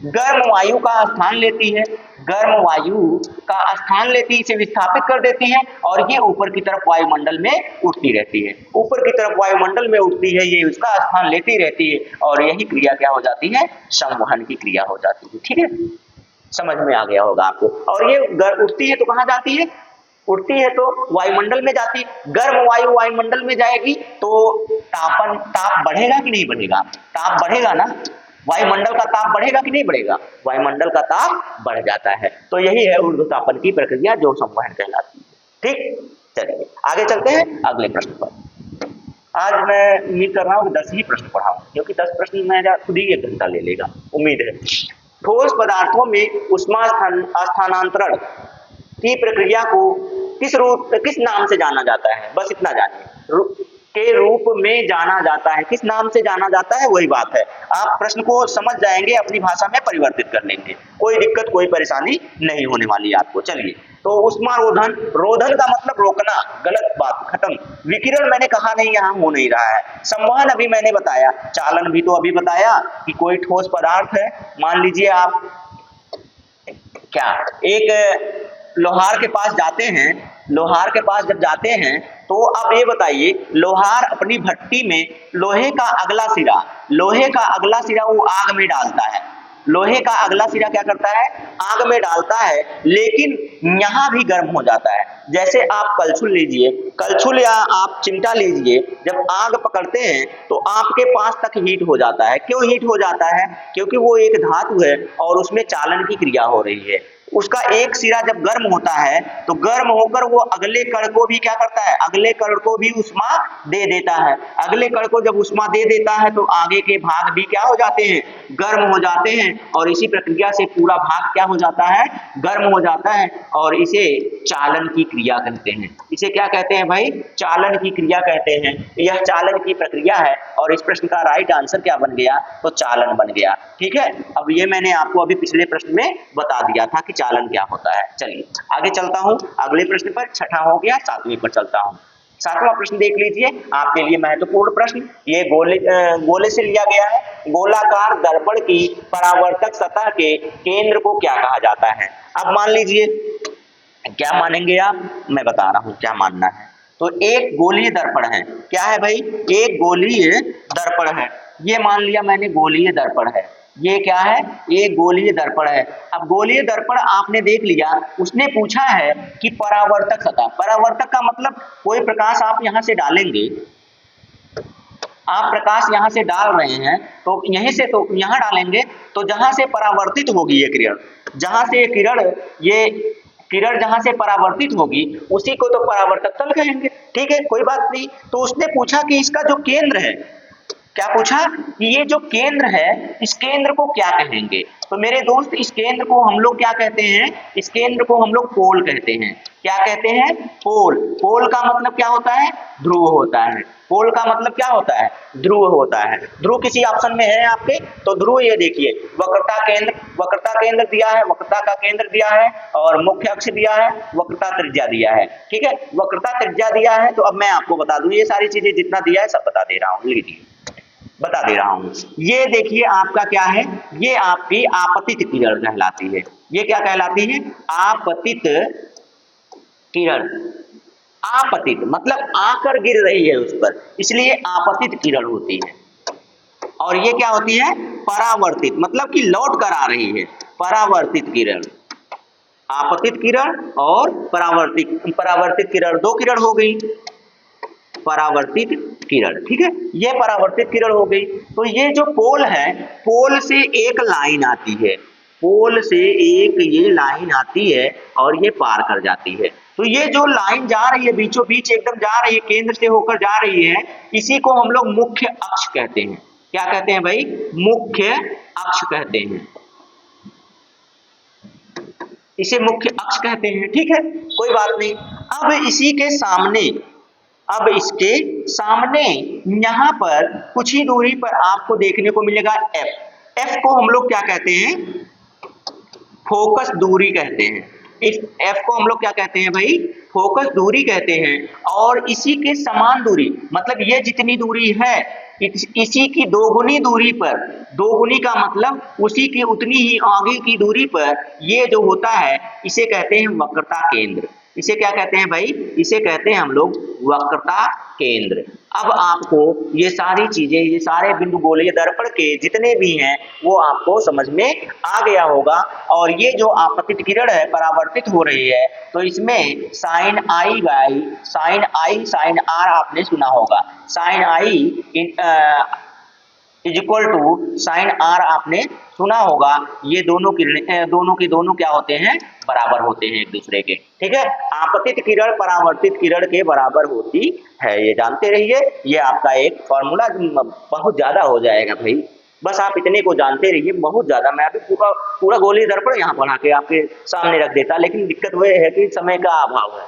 गर्म वायु का स्थान लेती है, गर्म वायु का स्थान लेती है, इसे विस्थापित कर देती है और ये ऊपर की तरफ वायुमंडल में उठती रहती है। ऊपर की तरफ वायुमंडल में उठती है, ये उसका स्थान लेती रहती है और यही क्रिया क्या हो जाती है, संवहन की क्रिया हो जाती है। ठीक है, समझ में आ गया होगा आपको। और ये उठती है तो कहाँ जाती है, उड़ती है तो वायुमंडल में जाती है। गर्म वायु वायुमंडल में जाएगी तो ताप बढ़ेगा कि नहीं बढ़ेगा, ताप बढ़ेगा ना, वायुमंडल का ताप बढ़ेगा कि नहीं बढ़ेगा, वायुमंडल का ताप बढ़ जाता है। तो यही है ऊर्ध्वतापन की प्रक्रिया जो संवहन कहलाती है। ठीक, चलिए आगे चलते हैं अगले प्रश्न पर। आज मैं उम्मीद कर रहा हूँ कि 10 ही प्रश्न पढ़ाऊं, क्योंकि 10 प्रश्न में खुद ही 1 घंटा ले लेगा, उम्मीद है। ठोस पदार्थों में ऊष्मा स्थानांतरण की प्रक्रिया को किस नाम से जाना जाता है, बस इतना जानिए, के रूप में जाना जाता है। किस नाम से जाना जाता है वही बात है। आप प्रश्न को समझ जाएंगे, अपनी भाषा में परिवर्तित कर लेंगे, कोई दिक्कत कोई परेशानी नहीं होने वाली है आपको। चलिए, तो ऊष्मा रोधन, रोधन का मतलब रोकना, गलत बात, खत्म। विकिरण मैंने कहा नहीं, यहाँ हो नहीं रहा है। संवहन अभी मैंने बताया, चालन भी तो अभी बताया कि कोई ठोस पदार्थ है, मान लीजिए आप क्या एक लोहार के पास जाते हैं, लोहार के पास जब जाते हैं तो अब ये बताइए, लोहार अपनी भट्टी में लोहे का अगला सिरा वो आग में डालता है, लोहे का अगला सिरा क्या करता है, आग में डालता है, लेकिन यहाँ भी गर्म हो जाता है। जैसे आप कलछुल लीजिए, कलछुल या आप चिमटा लीजिए, जब आग पकड़ते हैं तो आपके पास तक हीट हो जाता है। क्यों हीट हो जाता है, क्योंकि वो एक धातु है और उसमें चालन की क्रिया हो रही है। उसका एक सिरा जब गर्म होता है तो गर्म होकर वो अगले कण को भी क्या करता है, अगले कण को भी उष्मा दे देता है। अगले कण को जब उष्मा दे देता है तो आगे के भाग भी क्या हो जाते हैं, गर्म हो जाते हैं, और इसी प्रक्रिया से पूरा भाग क्या हो जाता है, गर्म हो जाता है, और इसे चालन की क्रिया कहते हैं। इसे क्या कहते हैं भाई, चालन की क्रिया कहते हैं। यह चालन की प्रक्रिया है और इस प्रश्न का राइट आंसर क्या बन गया, तो चालन बन गया। ठीक है, अब ये मैंने आपको अभी पिछले प्रश्न में बता दिया था कि चालन क्या होता है। चलिए आगे चलता हूं अगले प्रश्न पर, छठा हो गया, 7वें पर चलता हूं। 7वां प्रश्न देख लीजिए, आपके लिए महत्वपूर्ण प्रश्न। ये गोले से लिया गया है। गोलाकार दर्पण की परावर्तक सतह के केंद्र को क्या कहा जाता है। अब मान लीजिए, क्या मानेंगे आप, मैं बता रहा हूं क्या मानना है। तो एक गोलीय दर्पण है, क्या है भाई, एक गोलीय दर्पण है। ये मान लिया मैंने गोलीय दर्पण है, ये क्या है, ये गोलीय दर्पण है। अब गोलीय दर्पण आपने देख लिया, उसने पूछा है कि परावर्तक सतह, परावर्तक का मतलब कोई प्रकाश आप यहां से डालेंगे, आप प्रकाश यहां से डाल रहे हैं तो यहीं से तो यहां डालेंगे, तो जहां से परावर्तित होगी ये किरण, जहां से ये किरण जहां से परावर्तित होगी उसी को तो परावर्तक तल कहेंगे। ठीक है, कोई बात नहीं। तो उसने पूछा कि इसका जो केंद्र है, क्या पूछा कि ये जो केंद्र है इस केंद्र को क्या कहेंगे। तो मेरे दोस्त, इस केंद्र को हम लोग क्या कहते हैं, इस केंद्र को हम लोग पोल कहते हैं। क्या कहते हैं, पोल। पोल का मतलब क्या होता है, ध्रुव होता है। पोल का मतलब क्या होता है, ध्रुव होता है। ध्रुव किसी ऑप्शन में है आपके, तो ध्रुव ये देखिए, वक्रता केंद्र दिया है, वक्रता का केंद्र दिया है, और मुख्य अक्ष दिया है, वक्रता त्रिज्या दिया है। ठीक है, वक्रता त्रिज्या दिया है। तो अब मैं आपको बता दूं, ये सारी चीजें जितना दिया है सब बता दे रहा हूं, लीजिए बता दे रहा हूं। ये देखिए आपका क्या है, ये आपकी आपतित किरण कहलाती है। ये क्या कहलाती है, आपतित किरण। आपतित मतलब आकर गिर रही है उस पर, इसलिए आपतित किरण होती है। और ये क्या होती है, परावर्तित, मतलब कि लौट कर आ रही है, परावर्तित किरण। आपतित किरण और परावर्तित किरण, 2 किरण हो गई, परावर्तित किरण। ठीक है, ये परावर्तित किरण हो गई। तो ये जो पोल है, पोल से एक लाइन आती है, पोल से एक ये लाइन आती है और ये पार कर जाती है। तो ये जो लाइन जा रही है बीचों बीच एकदम जा रही है, केंद्र से होकर जा रही है, इसी को हम लोग मुख्य अक्ष कहते हैं। क्या कहते हैं भाई, मुख्य अक्ष कहते हैं, इसे मुख्य अक्ष कहते हैं। ठीक है, कोई बात नहीं। अब इसी के सामने, अब इसके सामने यहां पर कुछ ही दूरी पर आपको देखने को मिलेगा एफ। एफ को हम लोग क्या कहते हैं, फोकस दूरी कहते हैं। इस एफ को हम लोग क्या कहते हैं भाई, फोकस दूरी कहते हैं। और इसी के समान दूरी, मतलब ये जितनी दूरी है इसी की दोगुनी दूरी पर, दोगुनी का मतलब उसी की उतनी ही आगे की दूरी पर ये जो होता है इसे कहते हैं वक्रता केंद्र। इसे क्या कहते हैं भाई, इसे कहते हैं हम लोग वक्रता केंद्र। अब आपको ये सारी चीजें, ये सारे बिंदु गोलीय दर्पण के जितने भी हैं वो आपको समझ में आ गया होगा। और ये जो आपतित किरण है परावर्तित हो रही है तो इसमें sine i by sine i sine r आपने सुना होगा। Sine i is equal to sine r आपने सुना होगा। ये दोनों किरण दोनों के दोनों क्या होते हैं, बराबर होते हैं एक दूसरे के। ठीक है, आपतित किरण परावर्तित किरण के बराबर होती है, ये जानते रहिए। ये आपका एक फॉर्मूला बहुत ज्यादा हो जाएगा भाई, बस आप इतने को जानते रहिए, बहुत ज्यादा। मैं अभी पूरा पूरा गोलीय दर्पण यहाँ बना के आपके सामने रख देता, लेकिन दिक्कत वो है कि समय का अभाव है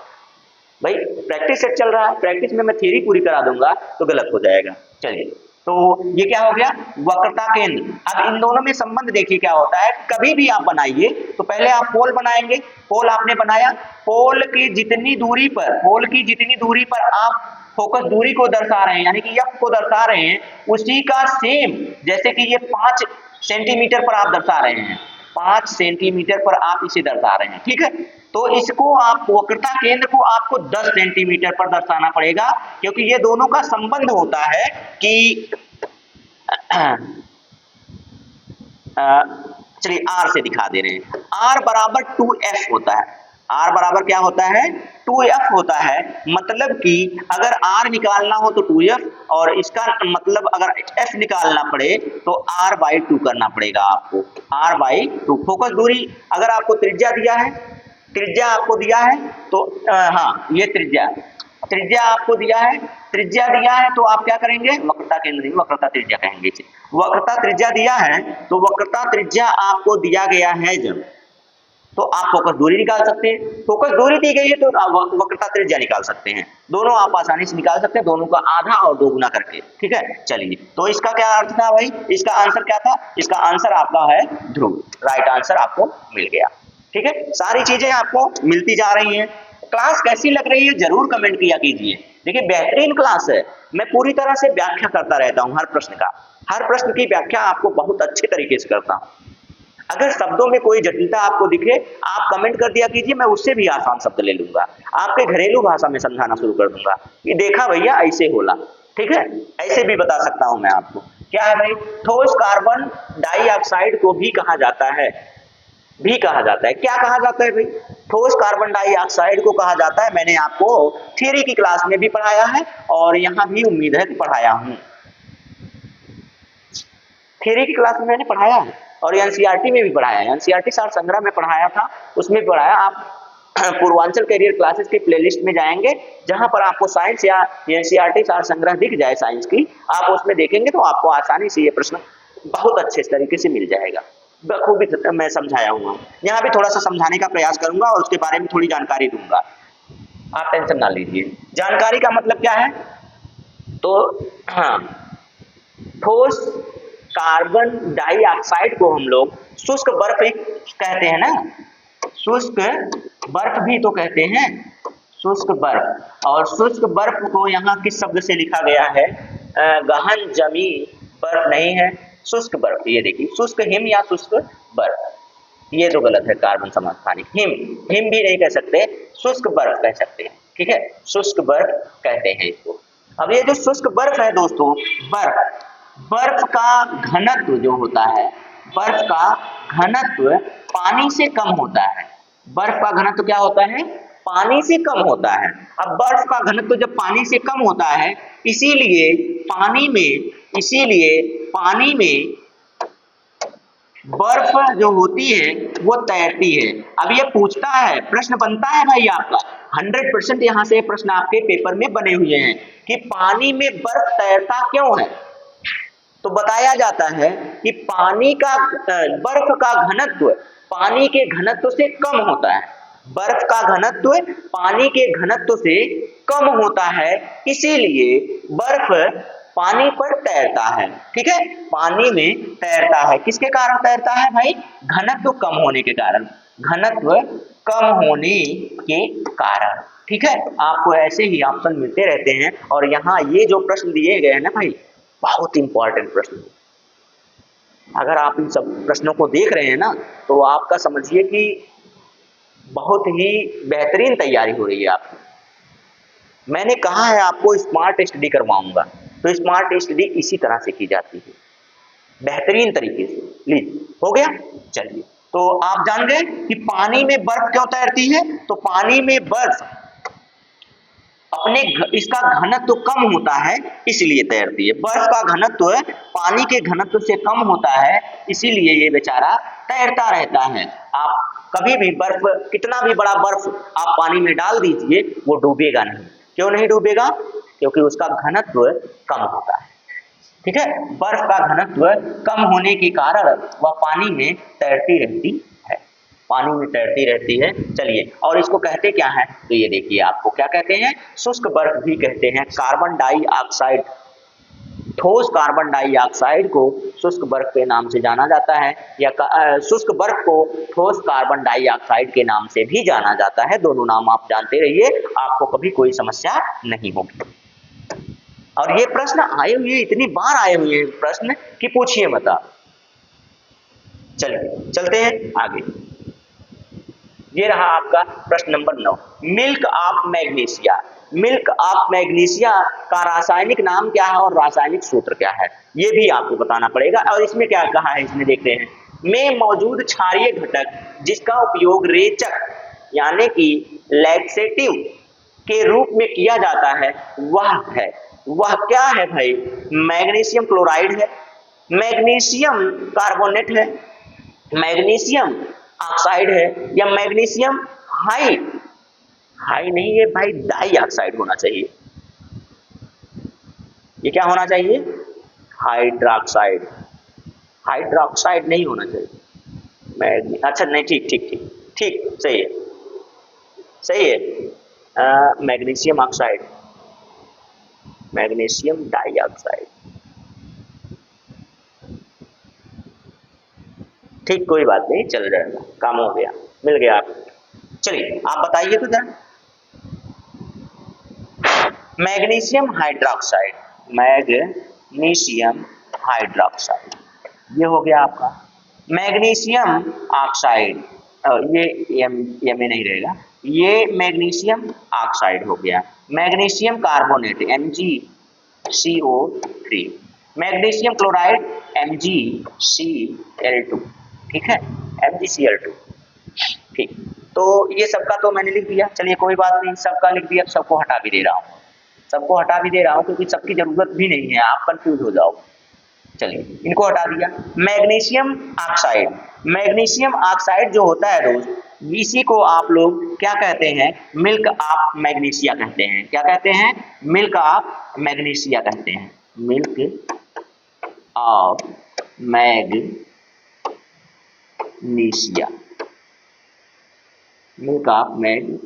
भाई। प्रैक्टिस सेट चल रहा है, प्रैक्टिस में मैं थ्योरी पूरी करा दूंगा तो गलत हो जाएगा। चलिए, तो ये क्या हो गया, वक्रता केंद्र। अब इन दोनों में संबंध देखिए क्या होता है। कभी भी आप बनाइए तो पहले आप पोल बनाएंगे, पोल आपने बनाया, पोल की जितनी दूरी पर, पोल की जितनी दूरी पर आप फोकस दूरी को दर्शा रहे हैं, यानी कि एफ को दर्शा रहे हैं, उसी का सेम, जैसे कि ये 5 सेंटीमीटर पर आप दर्शा रहे हैं, 5 सेंटीमीटर पर आप इसे दर्शा रहे हैं, ठीक है। तो इसको आप वक्रता केंद्र को आपको 10 सेंटीमीटर पर दर्शाना पड़ेगा, क्योंकि ये दोनों का संबंध होता है कि चलिए आर से दिखा दे रहे हैं। आर बराबर 2f होता है। आर बराबर क्या होता है, 2f होता है। मतलब कि अगर आर निकालना हो तो 2f, और इसका मतलब अगर f निकालना पड़े तो r/2 करना पड़ेगा आपको, r/2। फोकस दूरी अगर आपको त्रिज्या दिया है, त्रिज्या आपको दिया है तो हाँ ये त्रिज्या आपको दिया है, त्रिज्या दिया है तो आप क्या करेंगे, वक्रता केंद्र, वक्रता त्रिज्या कहेंगे इसे। वक्रता त्रिज्या दिया है तो वक्रता त्रिज्या आपको दिया गया है जब, तो आप फोकस दूरी निकाल सकते हैं। फोकस दूरी दी गई है तो वक्रता त्रिज्या निकाल सकते हैं। दोनों आप आसानी से निकाल सकते हैं, दोनों का आधा और दोगुना करके। ठीक है, चलिए, तो इसका क्या अर्थ था भाई, इसका आंसर क्या था, इसका आंसर आपका है ध्रुव। राइट आंसर आपको मिल गया। ठीक है, सारी चीजें आपको मिलती जा रही हैं। क्लास कैसी लग रही है जरूर कमेंट किया कीजिए। देखिए बेहतरीन क्लास है, मैं पूरी तरह से व्याख्या करता रहता हूं हर प्रश्न का, हर प्रश्न की व्याख्या आपको बहुत अच्छे तरीके से करता हूं। अगर शब्दों में कोई जटिलता आपको दिखे आप कमेंट कर दिया कीजिए, मैं उससे भी आसान शब्द ले लूंगा, आपके घरेलू भाषा में समझाना शुरू कर दूंगा कि देखा भैया ऐसे होला। ठीक है, ऐसे भी बता सकता हूं मैं आपको। क्या है भाई, ठोस कार्बन डाइऑक्साइड को भी कहा जाता है, भी कहा जाता है। क्या कहा जाता है भाई, ठोस कार्बन डाइऑक्साइड को कहा जाता है। मैंने आपको थ्योरी की क्लास में भी पढ़ाया है और यहां भी उम्मीद है कि पढ़ाया हूं, थ्योरी की क्लास में मैंने पढ़ाया है और एनसीईआरटी में भी पढ़ाया है, एनसीईआरटी सार संग्रह में पढ़ाया था, उसमें पढ़ाया। आप पूर्वांचल कैरियर क्लासेस के प्लेलिस्ट में जाएंगे जहां पर आपको साइंस या एनसीईआरटी सार संग्रह दिख जाए साइंस की, आप उसमें देखेंगे तो आपको आसानी से ये प्रश्न बहुत अच्छे तरीके से मिल जाएगा। बखूबी मैं समझाया हुआ, यहाँ भी थोड़ा सा समझाने का प्रयास करूंगा और उसके बारे में थोड़ी जानकारी दूंगा, आप टेंशन ना लीजिए। जानकारी का मतलब क्या है, तो हाँ, ठोस कार्बन डाइऑक्साइड को हम लोग शुष्क बर्फ कहते हैं ना, शुष्क बर्फ भी तो कहते हैं, शुष्क बर्फ। और शुष्क बर्फ को यहाँ किस शब्द से लिखा गया है, गहन जमी बर्फ नहीं है, शुष्क बर्फ। ये देखिए, शुष्क हिम या शुष्क बर्फ, ये तो गलत है, कार्बन समस्थानिक। हिम, हिम भी नहीं कह सकते, शुष्क बर्फ कह सकते हैं। ठीक है, शुष्क बर्फ कहते हैं इसको। अब ये जो शुष्क बर्फ है दोस्तों, बर्फ का घनत्व जो होता है, बर्फ का घनत्व पानी से कम होता है। बर्फ का घनत्व क्या होता है, पानी से कम होता है। अब बर्फ का घनत्व जब पानी से कम होता है, इसीलिए पानी में बर्फ जो होती है वो तैरती है। अब ये पूछता है, प्रश्न बनता है भाई आपका 100% यहाँ से प्रश्न आपके पेपर में बने हुए हैं कि पानी में बर्फ तैरता क्यों है। तो बताया जाता है कि पानी का बर्फ का घनत्व पानी के घनत्व से कम होता है, बर्फ का घनत्व पानी के घनत्व से कम होता है, इसीलिए बर्फ पानी पर तैरता है। ठीक है, पानी में तैरता है, किसके कारण तैरता है भाई, घनत्व कम होने के कारण। घनत्व कम होने के कारण। ठीक है, आपको ऐसे ही ऑप्शन मिलते रहते हैं। और यहाँ ये जो प्रश्न दिए गए हैं ना भाई, बहुत इंपॉर्टेंट प्रश्न। अगर आप इन सब प्रश्नों को देख रहे हैं ना, तो आपका समझिए कि बहुत ही बेहतरीन तैयारी हो रही है आपकी। मैंने कहा है आपको स्मार्ट स्टडी करवाऊंगा, तो स्मार्ट स्टडी इसी तरह से की जाती है, बेहतरीन तरीके से। लीजिए, हो गया। चलिए, तो आप जान गए कि पानी में बर्फ क्यों तैरती है। तो पानी में बर्फ इसका घनत्व कम होता है, इसलिए तैरती है। बर्फ का घनत्व पानी के घनत्व से कम होता है, इसीलिए ये बेचारा तैरता रहता है। आप कभी भी बर्फ, कितना भी बड़ा बर्फ आप पानी में डाल दीजिए, वो डूबेगा नहीं। क्यों नहीं डूबेगा? क्योंकि उसका घनत्व कम होता है। ठीक है, बर्फ का घनत्व कम होने के कारण वह पानी में तैरती रहती है, पानी में तैरती रहती है। चलिए, और इसको कहते क्या है? तो ये देखिए, आपको क्या कहते हैं? शुष्क बर्फ भी कहते हैं। कार्बन डाइऑक्साइड, ठोस कार्बन डाइऑक्साइड को शुष्क बर्फ के नाम से जाना जाता है, या शुष्क बर्फ को ठोस कार्बन डाइऑक्साइड के नाम से भी जाना जाता है। दोनों नाम आप जानते रहिए, आपको कभी कोई समस्या नहीं होगी। और ये प्रश्न आए हुए, इतनी बार आए हुए हैं प्रश्न कि पूछिए मत आप। चलिए, चलते हैं आगे। ये रहा आपका प्रश्न number 9, milk of magnesia. Milk of magnesia का रासायनिक नाम क्या है और रासायनिक सूत्र क्या है, ये भी आपको बताना पड़ेगा। और इसमें क्या कहा है, इसमें देखते हैं। में मौजूद क्षारीय घटक जिसका उपयोग रेचक यानी कि लैक्सेटिव के रूप में किया जाता है, वह क्या है भाई? मैग्नीशियम क्लोराइड है, मैग्नीशियम कार्बोनेट है, मैग्नीशियम ऑक्साइड है, या मैग्नीशियम हाई नहीं है भाई, डाई ऑक्साइड होना चाहिए। ये क्या होना चाहिए? हाइड्रोक्साइड। हाइड्रोक्साइड नहीं होना चाहिए। अच्छा, नहीं, ठीक ठीक ठीक ठीक, सही है, सही है। Magnesium oxide, magnesium dioxide. ठीक, कोई बात नहीं, चल जाएगा, काम हो गया, मिल गया आपको। चलिए, आप बताइए तो जरा। मैग्नीशियम हाइड्रोक्साइड, मैग्नीशियम हाइड्रोक्साइड, ये हो गया आपका। मैग्नीशियम ऑक्साइड, ये में नहीं रहेगा, ये मैग्नीशियम ऑक्साइड हो गया। Magnesium carbonate MgCO3, magnesium chloride MgCl2। ठीक है, MgCl2। ठीक, तो ये सबका तो मैंने लिख दिया। चलिए, कोई बात नहीं, सबका लिख दिया, सबको हटा भी दे रहा हूँ, सबको हटा भी दे रहा हूँ, क्योंकि सबकी जरूरत भी नहीं है, आप कंफ्यूज हो जाओ। चलिए, इनको हटा दिया। मैग्नीशियम ऑक्साइड, मैग्नीशियम ऑक्साइड जो होता है दोस्त, इसी को आप लोग क्या कहते हैं? मिल्क ऑफ मैग्नीशिया कहते हैं। क्या कहते हैं? मिल्क ऑफ मैग्नीशिया कहते हैं। Milk of magnesia, milk of magnesia.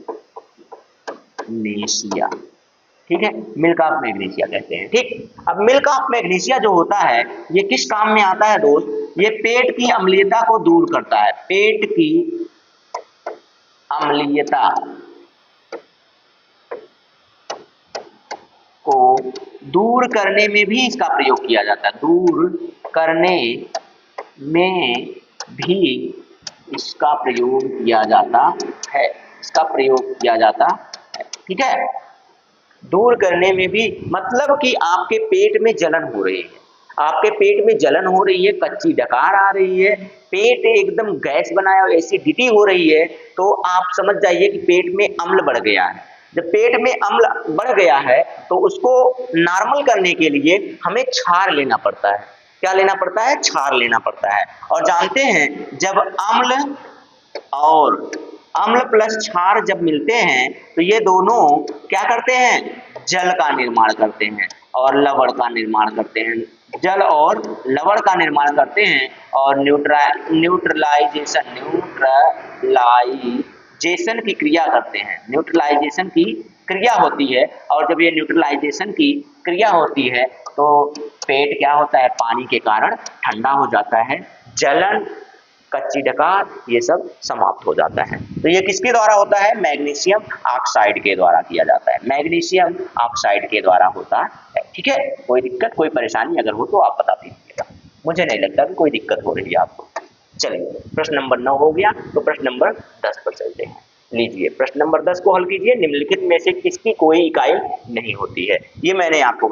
ठीक है, मिल्क ऑफ मैग्नीशिया कहते हैं। ठीक, अब मिल्क ऑफ मैग्नीशिया जो होता है, ये किस काम में आता है दोस्त? ये पेट की अम्लीयता को दूर करता है, पेट की अम्लीयता को दूर करने में भी इसका प्रयोग किया जाता है, दूर करने में भी इसका प्रयोग किया जाता है, इसका प्रयोग किया जाता है। ठीक है, दूर करने में भी, मतलब कि आपके पेट में जलन हो रही है, आपके पेट में जलन हो रही है, कच्ची डकार आ रही है, पेट एकदम गैस बनाया, एसिडिटी हो रही है, तो आप समझ जाइए कि पेट में अम्ल बढ़ गया है। जब पेट में अम्ल बढ़ गया है, तो उसको नॉर्मल करने के लिए हमें क्षार लेना पड़ता है। क्या लेना पड़ता है? क्षार लेना पड़ता है। और जानते हैं, जब अम्ल प्लस क्षार जब मिलते हैं, तो ये दोनों क्या करते हैं? जल का निर्माण करते हैं और लवण का निर्माण करते हैं, जल और लवण का निर्माण करते हैं, और न्यूट्रलाइजेशन की क्रिया करते हैं, न्यूट्रलाइजेशन की क्रिया होती है। और जब ये न्यूट्रलाइजेशन की क्रिया होती है, तो पेट क्या होता है? पानी के कारण ठंडा हो जाता है, जलन कच्ची डकार, ये सब समाप्त हो जाता है। तो ये किसके द्वारा होता है? मैग्नीशियम ऑक्साइड के द्वारा किया जाता है, मैग्नीशियम ऑक्साइड के द्वारा होता है। ठीक है, कोई दिक्कत कोई परेशानी अगर हो तो आप बता दीजिएगा, मुझे नहीं लगता कि कोई दिक्कत हो रही है आपको। चलिए प्रश्न नंबर 9 हो गया, तो प्रश्न नंबर 10 पर चलते हैं। लीजिए प्रश्न नंबर 10 को हल कीजिए। निम्नलिखित में से किसकी कोई इकाई नहीं होती है? ये मैंने आपको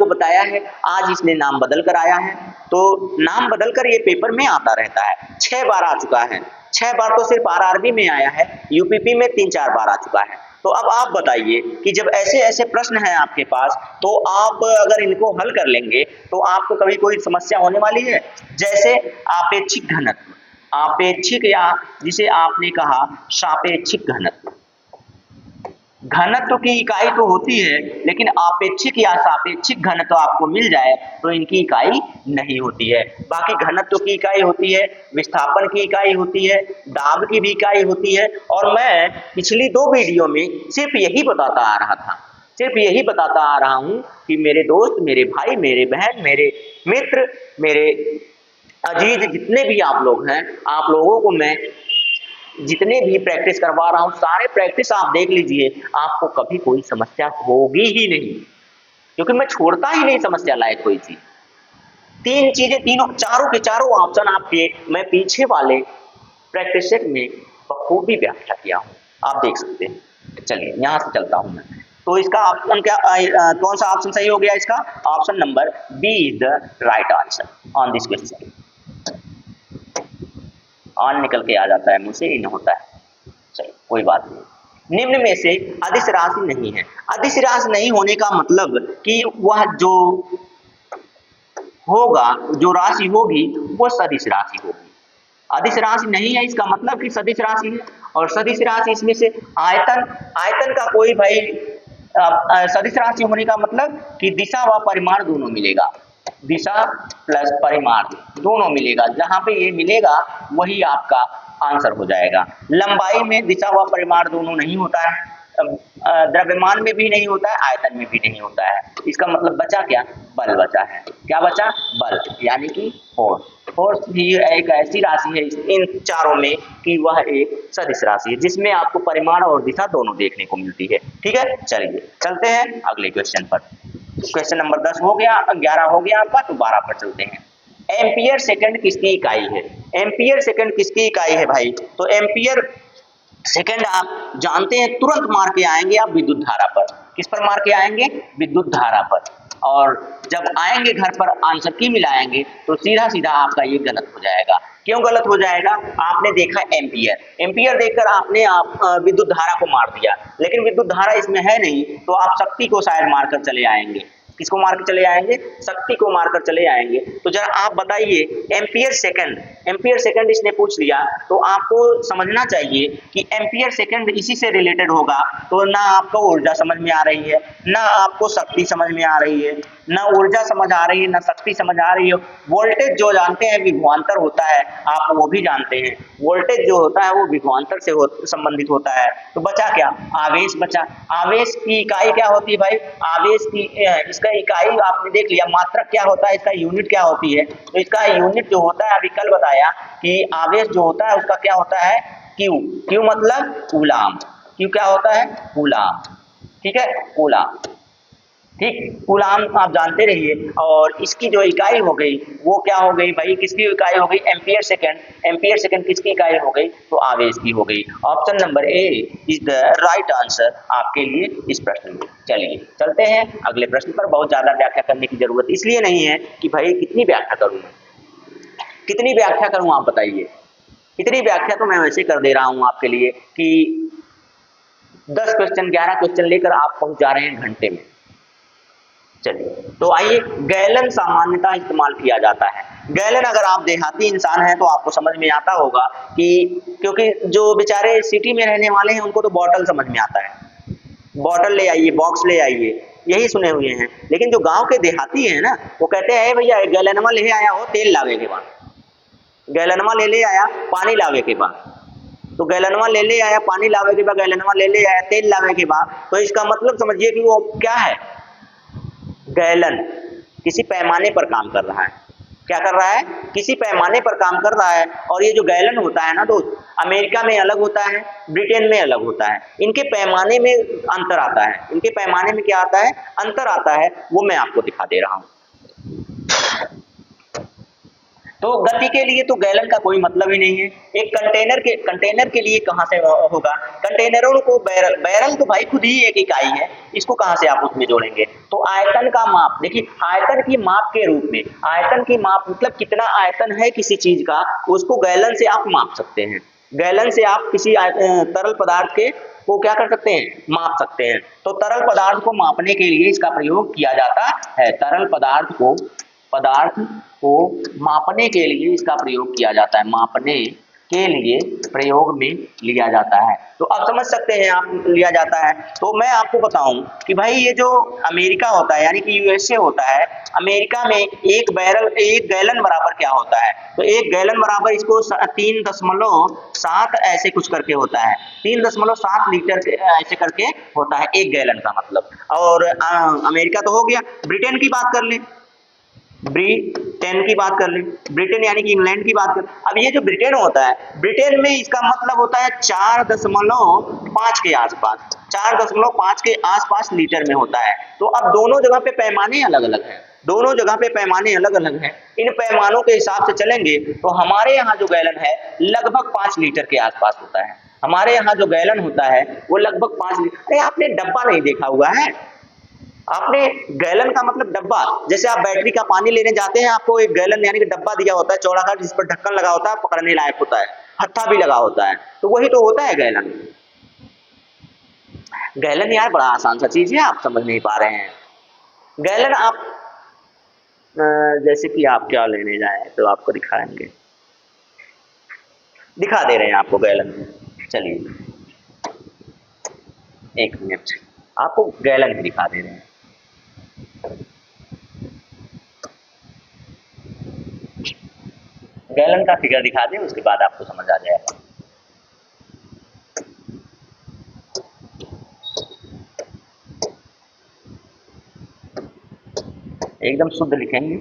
बताया है, आज इसने नाम बदल कर आया है, तो नाम बदल कर ये पेपर में आता रहता है, 6 बार आ चुका है, 6 बार तो सिर्फ आरआरबी में आया है, यूपीपी में 3-4 बार आ चुका है। तो अब आप बताइए कि जब ऐसे ऐसे प्रश्न हैं आपके पास, तो आप अगर इनको हल कर लेंगे तो आपको कभी कोई समस्या होने वाली है? जैसे आपेक्षिक घनत्व, आपेक्षिक या जिसे आपने कहा सापेक्षिक घनत्व, घनत्व की इकाई तो होती है, लेकिन आपेक्षिक या सापेक्षिक घनत्व आपको मिल जाए तो इनकी इकाई नहीं होती है। बाकी घनत्व की इकाई होती है, विस्थापन की इकाई होती है, दाब की भी इकाई होती है। और मैं पिछली 2 वीडियो में सिर्फ यही बताता आ रहा हूं कि मेरे दोस्त, मेरे भाई, मेरे बहन, मेरे मित्र, मेरे अजीज जितने भी आप लोग हैं, आप लोगों को मैं जितने भी प्रैक्टिस करवा रहा हूं, सारे प्रैक्टिस आप देख लीजिए, आपको कभी कोई समस्या होगी ही नहीं, क्योंकि मैं छोड़ता ही नहीं समस्या लायक कोई चीज। 3 चीजें, चारों के चारों ऑप्शन आपके मैं पीछे वाले प्रैक्टिस सेट में बखूबी व्याख्या किया हूं, आप देख सकते हैं। चलिए यहां से चलता हूं मैं। तो इसका ऑप्शन क्या, कौन सा ऑप्शन सही हो गया? इसका option number B is the right answer on this question. ऑन निकल के आ जाता है, मुझसे इन होता है, चलिए कोई बात नहीं। निम्न में से अदिश राशि नहीं है। अदिश राशि नहीं होने का मतलब कि वह जो होगा, जो राशि होगी वो सदिश राशि होगी। अदिश राशि नहीं है इसका मतलब कि सदिश राशि है, और सदिश राशि इसमें से आयतन का कोई भाई सदिश राशि होने का मतलब कि दिशा व परिमाण दोनों मिलेगा, दिशा प्लस परिमाण दोनों मिलेगा, जहां पे ये मिलेगा वही आपका आंसर हो जाएगा। लंबाई में दिशा व परिमाण दोनों नहीं होता है, द्रव्यमान में भी नहीं होता है, आयतन में भी नहीं होता है। इसका मतलब बचा क्या? बल बचा है। क्या बचा? बल, यानी कि फोर्स। फोर्स भी एक ऐसी राशि है इन चारों में कि वह एक सदिश राशि है, जिसमें आपको परिमाण और दिशा दोनों देखने को मिलती है। ठीक है, चलिए चलते हैं अगले क्वेश्चन पर। क्वेश्चन नंबर 10 हो गया, 11 हो गया आपका, तो 12 पर चलते हैं। एम्पियर सेकंड किसकी इकाई है? एम्पियर सेकंड किसकी इकाई है भाई? तो एम्पियर सेकंड आप जानते हैं, तुरंत मार के आएंगे आप विद्युत धारा पर। किस पर मार के आएंगे? विद्युत धारा पर। और जब आएंगे घर पर आंसर की मिलाएंगे तो सीधा सीधा आपका ये गलत हो जाएगा। क्यों गलत हो जाएगा? आपने देखा एम्पियर, एम्पियर देखकर आपने विद्युत धारा को मार दिया, लेकिन विद्युत धारा इसमें है नहीं, तो आप शक्ति को शायद मारकर चले आएंगे। किसको मारकर चले आएंगे? शक्ति को मारकर चले आएंगे। तो जरा आप बताइए, एम्पियर सेकंड इसने पूछ लिया, तो आपको समझना चाहिए कि एम्पियर सेकंड इसी से रिलेटेड होगा। तो ना आपको ऊर्जा समझ में आ रही है, ना आपको शक्ति समझ में आ रही है, ना ऊर्जा समझ आ रही है, ना शक्ति समझ आ रही है। वोल्टेज जो जानते हैं विभवांतर होता है, आप वो भी जानते हैं, वोल्टेज जो होता है वो विभवांतर से संबंधित होता है। तो बचा क्या? आवेश बचा। आवेश की इकाई क्या होती है भाई? आवेश की इसका इकाई आपने देख लिया, मात्रक क्या होता है, इसका यूनिट क्या होती है? तो इसका यूनिट जो होता है, अभी कल बताया कि आवेश जो होता है उसका क्या होता है? क्यू। क्यू मतलब कूलाम। क्यू क्या होता है? कूलाम। ठीक है, कूलाम। ठीक, कूलाम आप जानते रहिए। और इसकी जो इकाई हो गई वो क्या हो गई भाई? किसकी इकाई हो गई? Ampere second. एम्पियर सेकंड किसकी इकाई हो गई? तो आवेश की हो गई। Option number A is the right answer आपके लिए इस प्रश्न में। चलिए चलते हैं अगले प्रश्न पर। बहुत ज्यादा व्याख्या करने की जरूरत इसलिए नहीं है कि भाई कितनी व्याख्या करूं मैं, कितनी व्याख्या करूं आप बताइए। कितनी व्याख्या तो मैं वैसे कर दे रहा हूं आपके लिए कि 10 क्वेश्चन 11 क्वेश्चन लेकर आप पहुंच जा रहे हैं घंटे में। चलिए तो आइए, गैलन सामान्यतः इस्तेमाल किया जाता है। गैलन अगर आप देहाती इंसान हैं तो आपको समझ में आता होगा कि, क्योंकि जो बेचारे सिटी में रहने वाले हैं उनको तो बॉटल समझ में आता है, बॉटल ले आइए, बॉक्स ले आइए, यही सुने हुए हैं। लेकिन जो गांव के देहाती हैं ना, वो कहते हैं भैया गैलनवा ले आया हो तेल लावे के बाद, गैलनवा ले आया पानी लावे के बाद। तो गैलनवा ले आया पानी लावे के बाद, गैलनवा ले आया तेल लावे के बाद, तो इसका मतलब समझिए कि वो क्या है? गैलन किसी पैमाने पर काम कर रहा है। क्या कर रहा है, किसी पैमाने पर काम कर रहा है। और ये जो गैलन होता है ना दोस्त, अमेरिका में अलग होता है, ब्रिटेन में अलग होता है, इनके पैमाने में अंतर आता है। इनके पैमाने में क्या आता है, अंतर आता है, वो मैं आपको दिखा दे रहा हूं। तो गति के लिए तो गैलन का कोई मतलब ही नहीं है। एक कंटेनर के लिए कहां से होगा, कंटेनरों को बैरल तो भाई खुद ही एक इकाई है, इसको कहां से आप उसमें जोड़ेंगे। तो आयतन का माप देखिए, आयतन की माप के रूप में, आयतन की माप मतलब कितना आयतन है किसी चीज का, उसको गैलन से आप माप सकते हैं। गैलन से आप किसी तरल पदार्थ के को क्या कर सकते हैं, माप सकते हैं। तो तरल पदार्थ को मापने के लिए इसका प्रयोग किया जाता है। तरल पदार्थ को मापने के लिए इसका प्रयोग किया जाता है, मापने के लिए प्रयोग में लिया जाता है। तो आप समझ सकते हैं, आप लिया जाता है। तो मैं आपको बताऊं कि भाई ये जो अमेरिका होता है यानी कि यूएसए होता है, अमेरिका में एक गैलन बराबर क्या होता है, तो एक गैलन बराबर इसको 3.7 ऐसे कुछ करके होता है, 3.7 लीटर ऐसे करके होता है एक गैलन का मतलब। और अमेरिका तो हो गया। ब्रिटेन की बात कर ले, ब्रिटेन की बात कर ले, ब्रिटेन यानी कि इंग्लैंड की बात कर। अब ये जो ब्रिटेन होता है, ब्रिटेन में इसका मतलब होता है 4.5 के आसपास, 4.5 के आसपास लीटर में होता है। तो अब दोनों जगह पे पैमाने अलग अलग हैं, दोनों जगह पे पैमाने अलग अलग हैं। इन पैमानों के हिसाब से चलेंगे तो हमारे यहाँ जो गैलन है लगभग 5 लीटर के आसपास होता है। हमारे यहाँ जो गैलन होता है वो लगभग 5 लीटर। अरे आपने डब्बा नहीं देखा हुआ है, आपने गैलन का मतलब डब्बा, जैसे आप बैटरी का पानी लेने जाते हैं, आपको एक गैलन यानी कि डब्बा दिया होता है चौड़ाकार, जिस पर ढक्कन लगा होता है, पकड़ने लायक होता है, हत्था भी लगा होता है, तो वही तो होता है गैलन। गैलन यार बड़ा आसान सा चीज है, आप समझ नहीं पा रहे हैं। गैलन आप जैसे कि आप क्या लेने जाए तो आपको दिखाएंगे, दिखा दे रहे हैं आपको गैलन। चलिए एक मिनट, आपको गैलन भी दिखा दे रहे हैं। गैलन का फिगर दिखा दें, उसके बाद आपको समझ आ जाएगा। एकदम शुद्ध लिखेंगे,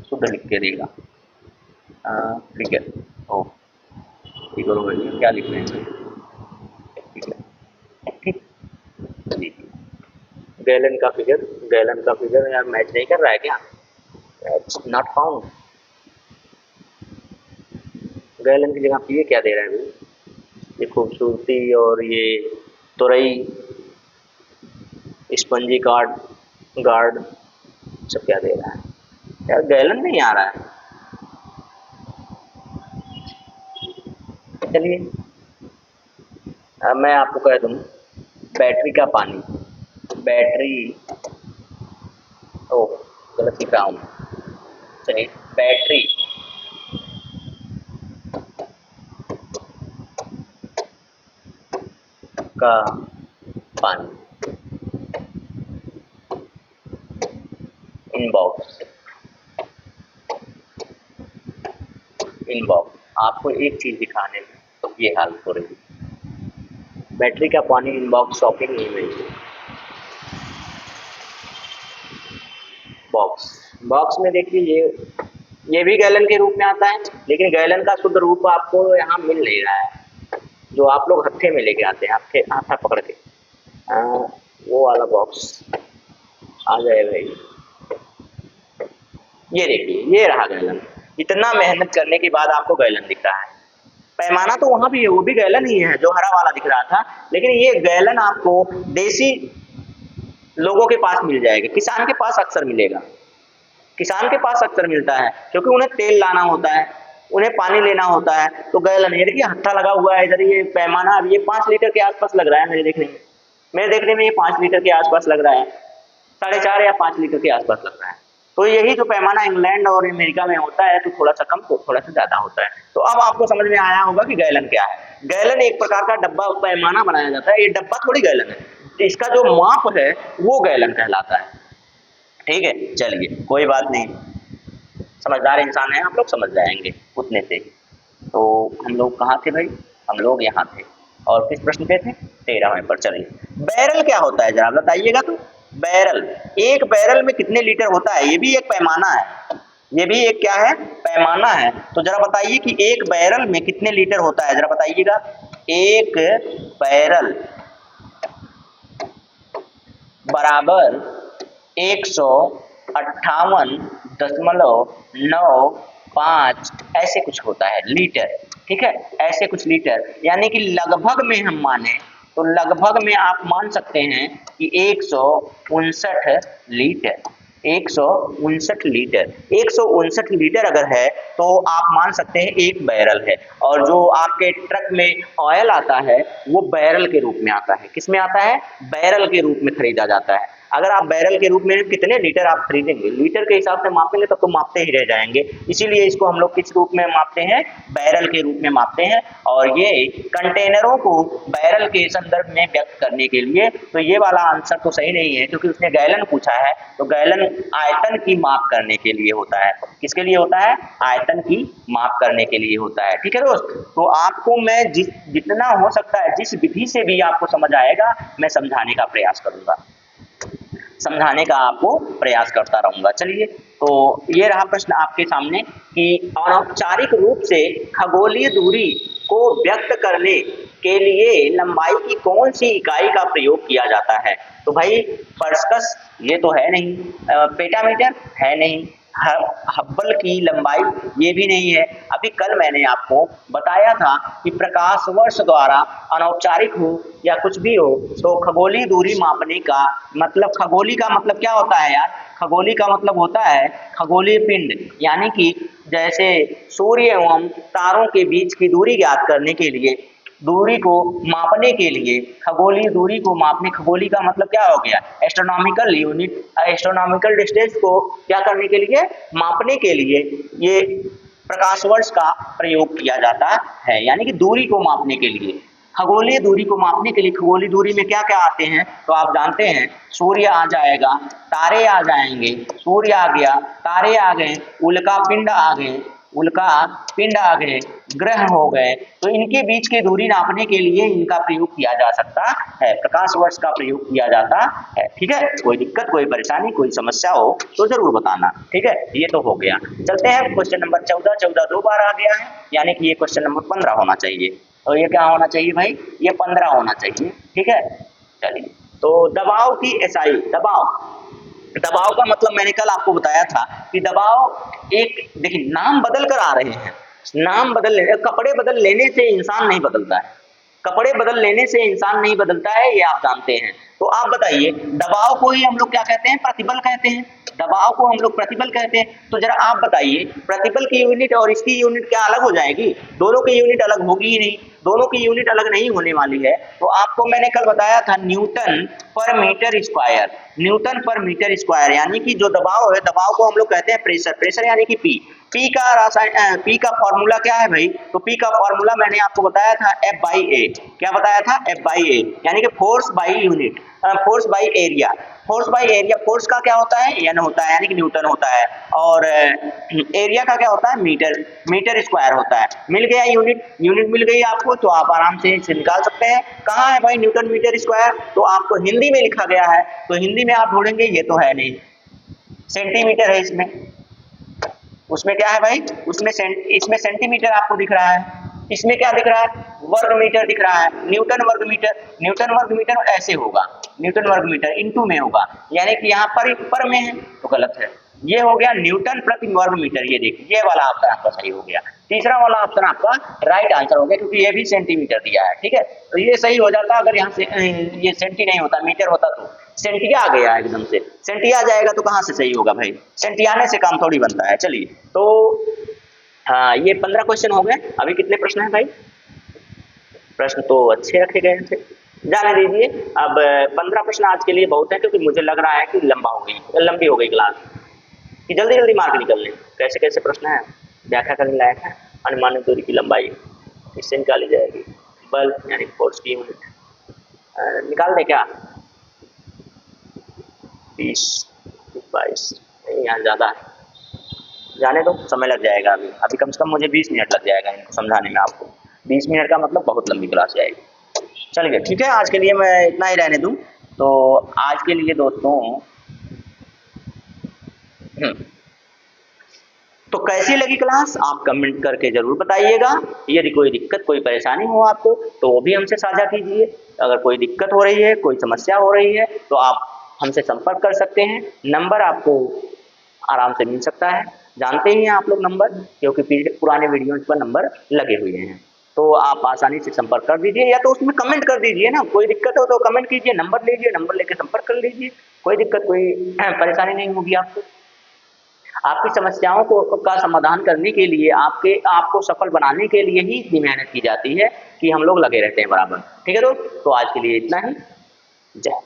शुद्ध लिख के देगा फिगर। ओ फिगर हो गई, क्या लिख रहे हैं ठीक जी। गैलन का फिगर यार मैच नहीं कर रहा है क्या, नॉट फाउंड। गैलन की जगह ये क्या दे रहा है भाई, ये खूबसूरती और ये तुरई, स्पंजी गार्ड सब क्या दे रहा है यार, गैलन नहीं आ रहा है। चलिए अब मैं आपको कह दूं, बैटरी का पानी, ओ गलत लिख रहा हूँ, चलिए बैटरी का पानी इनबॉक्स आपको एक चीज दिखाने में ये हालत हो रही है। बैटरी का पानी इनबॉक्स शॉपिंग इमेज बॉक्स में देखिए, ये भी गैलन के रूप में आता है, लेकिन गैलन का शुद्ध रूप आपको यहाँ मिल नहीं रहा है, जो आप लोग हत्थे में लेके आते हैं, हाथा पकड़ के, वो वाला बॉक्स आ जाए भाई। ये देखिए, ये रहा गैलन। इतना मेहनत करने के बाद आपको गैलन दिख रहा है। पैमाना तो वहां भी है, वो भी गैलन ही है जो हरा वाला दिख रहा था, लेकिन ये गैलन आपको देसी लोगों के पास मिल जाएगा, किसान के पास अक्सर मिलेगा, किसान के पास अक्सर मिलता है, क्योंकि उन्हें तेल लाना होता है, उन्हें पानी लेना होता है। तो गैलन, ये देखिए हत्था लगा हुआ है इधर, ये पैमाना अब ये 5 लीटर के आसपास लग रहा है मेरे देखने में ये 5 लीटर के आसपास लग रहा है, 4.5 या 5 लीटर के आसपास लग रहा है। तो यही जो पैमाना इंग्लैंड और अमेरिका में होता है तो थोड़ा सा कम, तो थोड़ा सा ज्यादा होता है। तो अब आपको समझ में आया होगा कि गैलन क्या है। गैलन एक प्रकार का डब्बा पैमाना बनाया जाता है, ये डब्बा थोड़ी गैलन है, इसका जो माप है वो गैलन कहलाता है। ठीक है, चलिए कोई बात नहीं, समझदार इंसान है आप लोग, समझ जाएंगे उतने से। तो हम लोग कहाँ थे भाई, हम लोग यहाँ थे, और किस प्रश्न पे थे, 13वें पर। चलिए बैरल क्या होता है जरा बताइएगा। तो बैरल, एक बैरल में कितने लीटर होता है, ये भी एक पैमाना है। ये भी एक क्या है, पैमाना है। तो जरा बताइए कि एक बैरल में कितने लीटर होता है, जरा बताइएगा। एक बैरल बराबर 158.95 ऐसे कुछ होता है लीटर, ठीक है, ऐसे कुछ लीटर। यानी कि लगभग में हम माने तो लगभग में आप मान सकते हैं कि 159 लीटर, 159 लीटर, 159 लीटर अगर है तो आप मान सकते हैं एक बैरल है। और जो आपके ट्रक में ऑयल आता है वो बैरल के रूप में आता है। किस में आता है, बैरल के रूप में खरीदा जाता है। अगर आप बैरल के रूप में कितने लीटर आप खरीदेंगे, लीटर के हिसाब से मापेंगे तब तो मापते ही रह जाएंगे। इसीलिए इसको हम लोग किस रूप में मापते हैं, बैरल के रूप में मापते हैं। और ये कंटेनरों को बैरल के संदर्भ में व्यक्त करने के लिए, तो ये वाला आंसर तो सही नहीं है क्योंकि उसने गैलन पूछा है। तो गैलन आयतन की माप करने के लिए होता है। किसके लिए होता है, आयतन की माप करने के लिए होता है। ठीक है दोस्त, तो आपको मैं जितना हो सकता है, जिस विधि से भी आपको समझ आएगा मैं समझाने का प्रयास करूंगा, समझाने का आपको प्रयास करता रहूंगा। चलिए, तो ये रहा प्रश्न आपके सामने कि अनौपचारिक रूप से खगोलीय दूरी को व्यक्त करने के लिए लंबाई की कौन सी इकाई का प्रयोग किया जाता है। तो भाई पर्सकस ये तो है नहीं, पेटामीटर है नहीं, हब्बल की लंबाई ये भी नहीं है। अभी कल मैंने आपको बताया था कि प्रकाश वर्ष द्वारा अनौपचारिक हो या कुछ भी हो, तो खगोलीय दूरी मापने का मतलब, खगोली का मतलब क्या होता है यार, खगोली का मतलब होता है खगोलीय पिंड। यानी कि जैसे सूर्य एवं तारों के बीच की दूरी ज्ञात करने के लिए, दूरी को मापने के लिए, खगोलीय दूरी को मापने, खगोली का मतलब क्या हो गया, एस्ट्रोनॉमिकल यूनिट, एस्ट्रोनॉमिकल डिस्टेंस को क्या करने के लिए, मापने के लिए ये प्रकाश वर्ष का प्रयोग किया जाता है। यानी कि दूरी को मापने के लिए, खगोलीय दूरी को मापने के लिए, खगोलीय दूरी में क्या क्या आते हैं तो आप जानते हैं, सूर्य आ जाएगा, तारे आ जाएंगे, सूर्य आ गया, तारे आ गए, उल्का पिंड आ गए, उल्का पिंड आ गए, ग्रह हो गए। तो इनके बीच की दूरी नापने के लिए इनका प्रयोग किया जा सकता है, प्रकाश वर्ष का प्रयोग किया जाता है। ठीक है, कोई दिक्कत, कोई परेशानी, कोई समस्या हो तो जरूर बताना। ठीक है, ये तो हो गया। चलते हैं क्वेश्चन नंबर 14, 14 दो बार आ गया है, यानी कि ये क्वेश्चन नंबर 15 होना चाहिए। तो ये क्या होना चाहिए भाई, ये 15 होना चाहिए। ठीक है, चलिए, तो दबाव की एसआई, दबाव का मतलब मैंने कल आपको बताया था कि दबाव एक, देखिए नाम बदल कर आ रहे हैं, नाम बदल ले, कपड़े बदल लेने से इंसान नहीं बदलता है, कपड़े बदल लेने से इंसान नहीं बदलता है, ये आप जानते हैं। तो आप बताइए, दबाव को ही हम लोग क्या कहते हैं, प्रतिबल कहते हैं, दबाव को हम लोग प्रतिबल कहते हैं। तो जरा आप बताइए, प्रतिबल की यूनिट और इसकी यूनिट क्या अलग हो जाएगी, दोनों की यूनिट अलग होगी ही नहीं, दोनों की यूनिट अलग नहीं होने वाली है। तो आपको मैंने कल बताया था न्यूटन पर मीटर स्क्वायर, न्यूटन पर मीटर स्क्वायर, यानी कि जो दबाव है, दबाव को हम लोग कहते हैं प्रेशर, प्रेशर यानी कि पी, पी का रासायन, पी का फॉर्मूला क्या है भाई, तो पी का फॉर्मूला मैंने आपको बताया था एफ बाई ए, क्या बताया था, एफ बाई ए, यानी कि force by unit, force by area, force by area, force का क्या होता है, एन होता है, यानी कि न्यूटन होता है, और एरिया का क्या होता है, मीटर, मीटर स्क्वायर होता है। मिल गया यूनिट, यूनिट मिल गई आपको, तो आप आराम से इसे निकाल सकते हैं। कहाँ है भाई न्यूटन मीटर स्क्वायर, तो आपको हिंदी में लिखा गया है, तो हिंदी में आप ढूंढेंगे, ये तो है नहीं, सेंटीमीटर है इसमें, उसमें क्या है भाई, उसमें इसमें सेंटीमीटर आपको दिख रहा है, इसमें क्या दिख रहा है, वर्ग मीटर दिख रहा है, न्यूटन वर्ग मीटर, न्यूटन वर्ग मीटर ऐसे होगा, न्यूटन वर्ग मीटर इनटू में होगा, यानी कि यहाँ पर में है तो गलत है। ये हो गया न्यूटन प्रति वर्ग मीटर, ये देखिए ये वाला ऑप्शन आपका सही हो गया, तीसरा वाला ऑप्शन आपका राइट आंसर हो गया, क्योंकि ये भी सेंटीमीटर दिया है। ठीक है, तो ये सही हो जाता, अगर यहाँ से ये सेंटी नहीं होता, मीटर होता तो सेंटिया आ गया एकदम से, सेंटिया आ जाएगा तो कहाँ से सही होगा भाई, सेंटियाने से काम थोड़ी बनता है। चलिए, तो हाँ, ये 15 क्वेश्चन हो गए। अभी कितने प्रश्न हैं भाई, प्रश्न तो अच्छे रखे गए थे, जाने दीजिए। अब 15 प्रश्न आज के लिए बहुत है, क्योंकि मुझे लग रहा है कि लंबी हो गई क्लास, कि जल्दी जल्दी मार्क निकल लें। कैसे कैसे प्रश्न है, व्याख्या करने लायक है। अनुमानित दूरी की लंबाई इससे निकाली जाएगी, बल यानी फोर्स की यूनिट निकाल दें क्या, 20 22 नहीं, यहाँ ज़्यादा है, जाने दो, समय लग जाएगा। अभी कम से कम मुझे 20 मिनट लग जाएगा इनको समझाने में आपको, 20 मिनट का मतलब बहुत लंबी क्लास जाएगी। चलिए ठीक है, आज के लिए मैं इतना ही रहने दूं। तो आज के लिए दोस्तों तो कैसी लगी क्लास आप कमेंट करके जरूर बताइएगा। यदि कोई दिक्कत कोई परेशानी हो आपको तो वो भी हमसे साझा कीजिए। अगर कोई दिक्कत हो रही है कोई समस्या हो रही है तो आप हमसे संपर्क कर सकते हैं। नंबर आपको आराम से मिल सकता है, जानते ही हैं आप लोग नंबर, क्योंकि पुराने वीडियोज पर नंबर लगे हुए हैं। तो आप आसानी से संपर्क कर दीजिए या तो उसमें कमेंट कर दीजिए ना, कोई दिक्कत हो तो कमेंट कीजिए, नंबर लीजिए, नंबर लेके संपर्क कर लीजिए, कोई दिक्कत कोई परेशानी नहीं होगी आपको। आपकी समस्याओं को का समाधान करने के लिए आपको सफल बनाने के लिए ही इतनी मेहनत की जाती है कि हम लोग लगे रहते हैं बराबर। ठीक है दोस्त, तो आज के लिए इतना ही। जय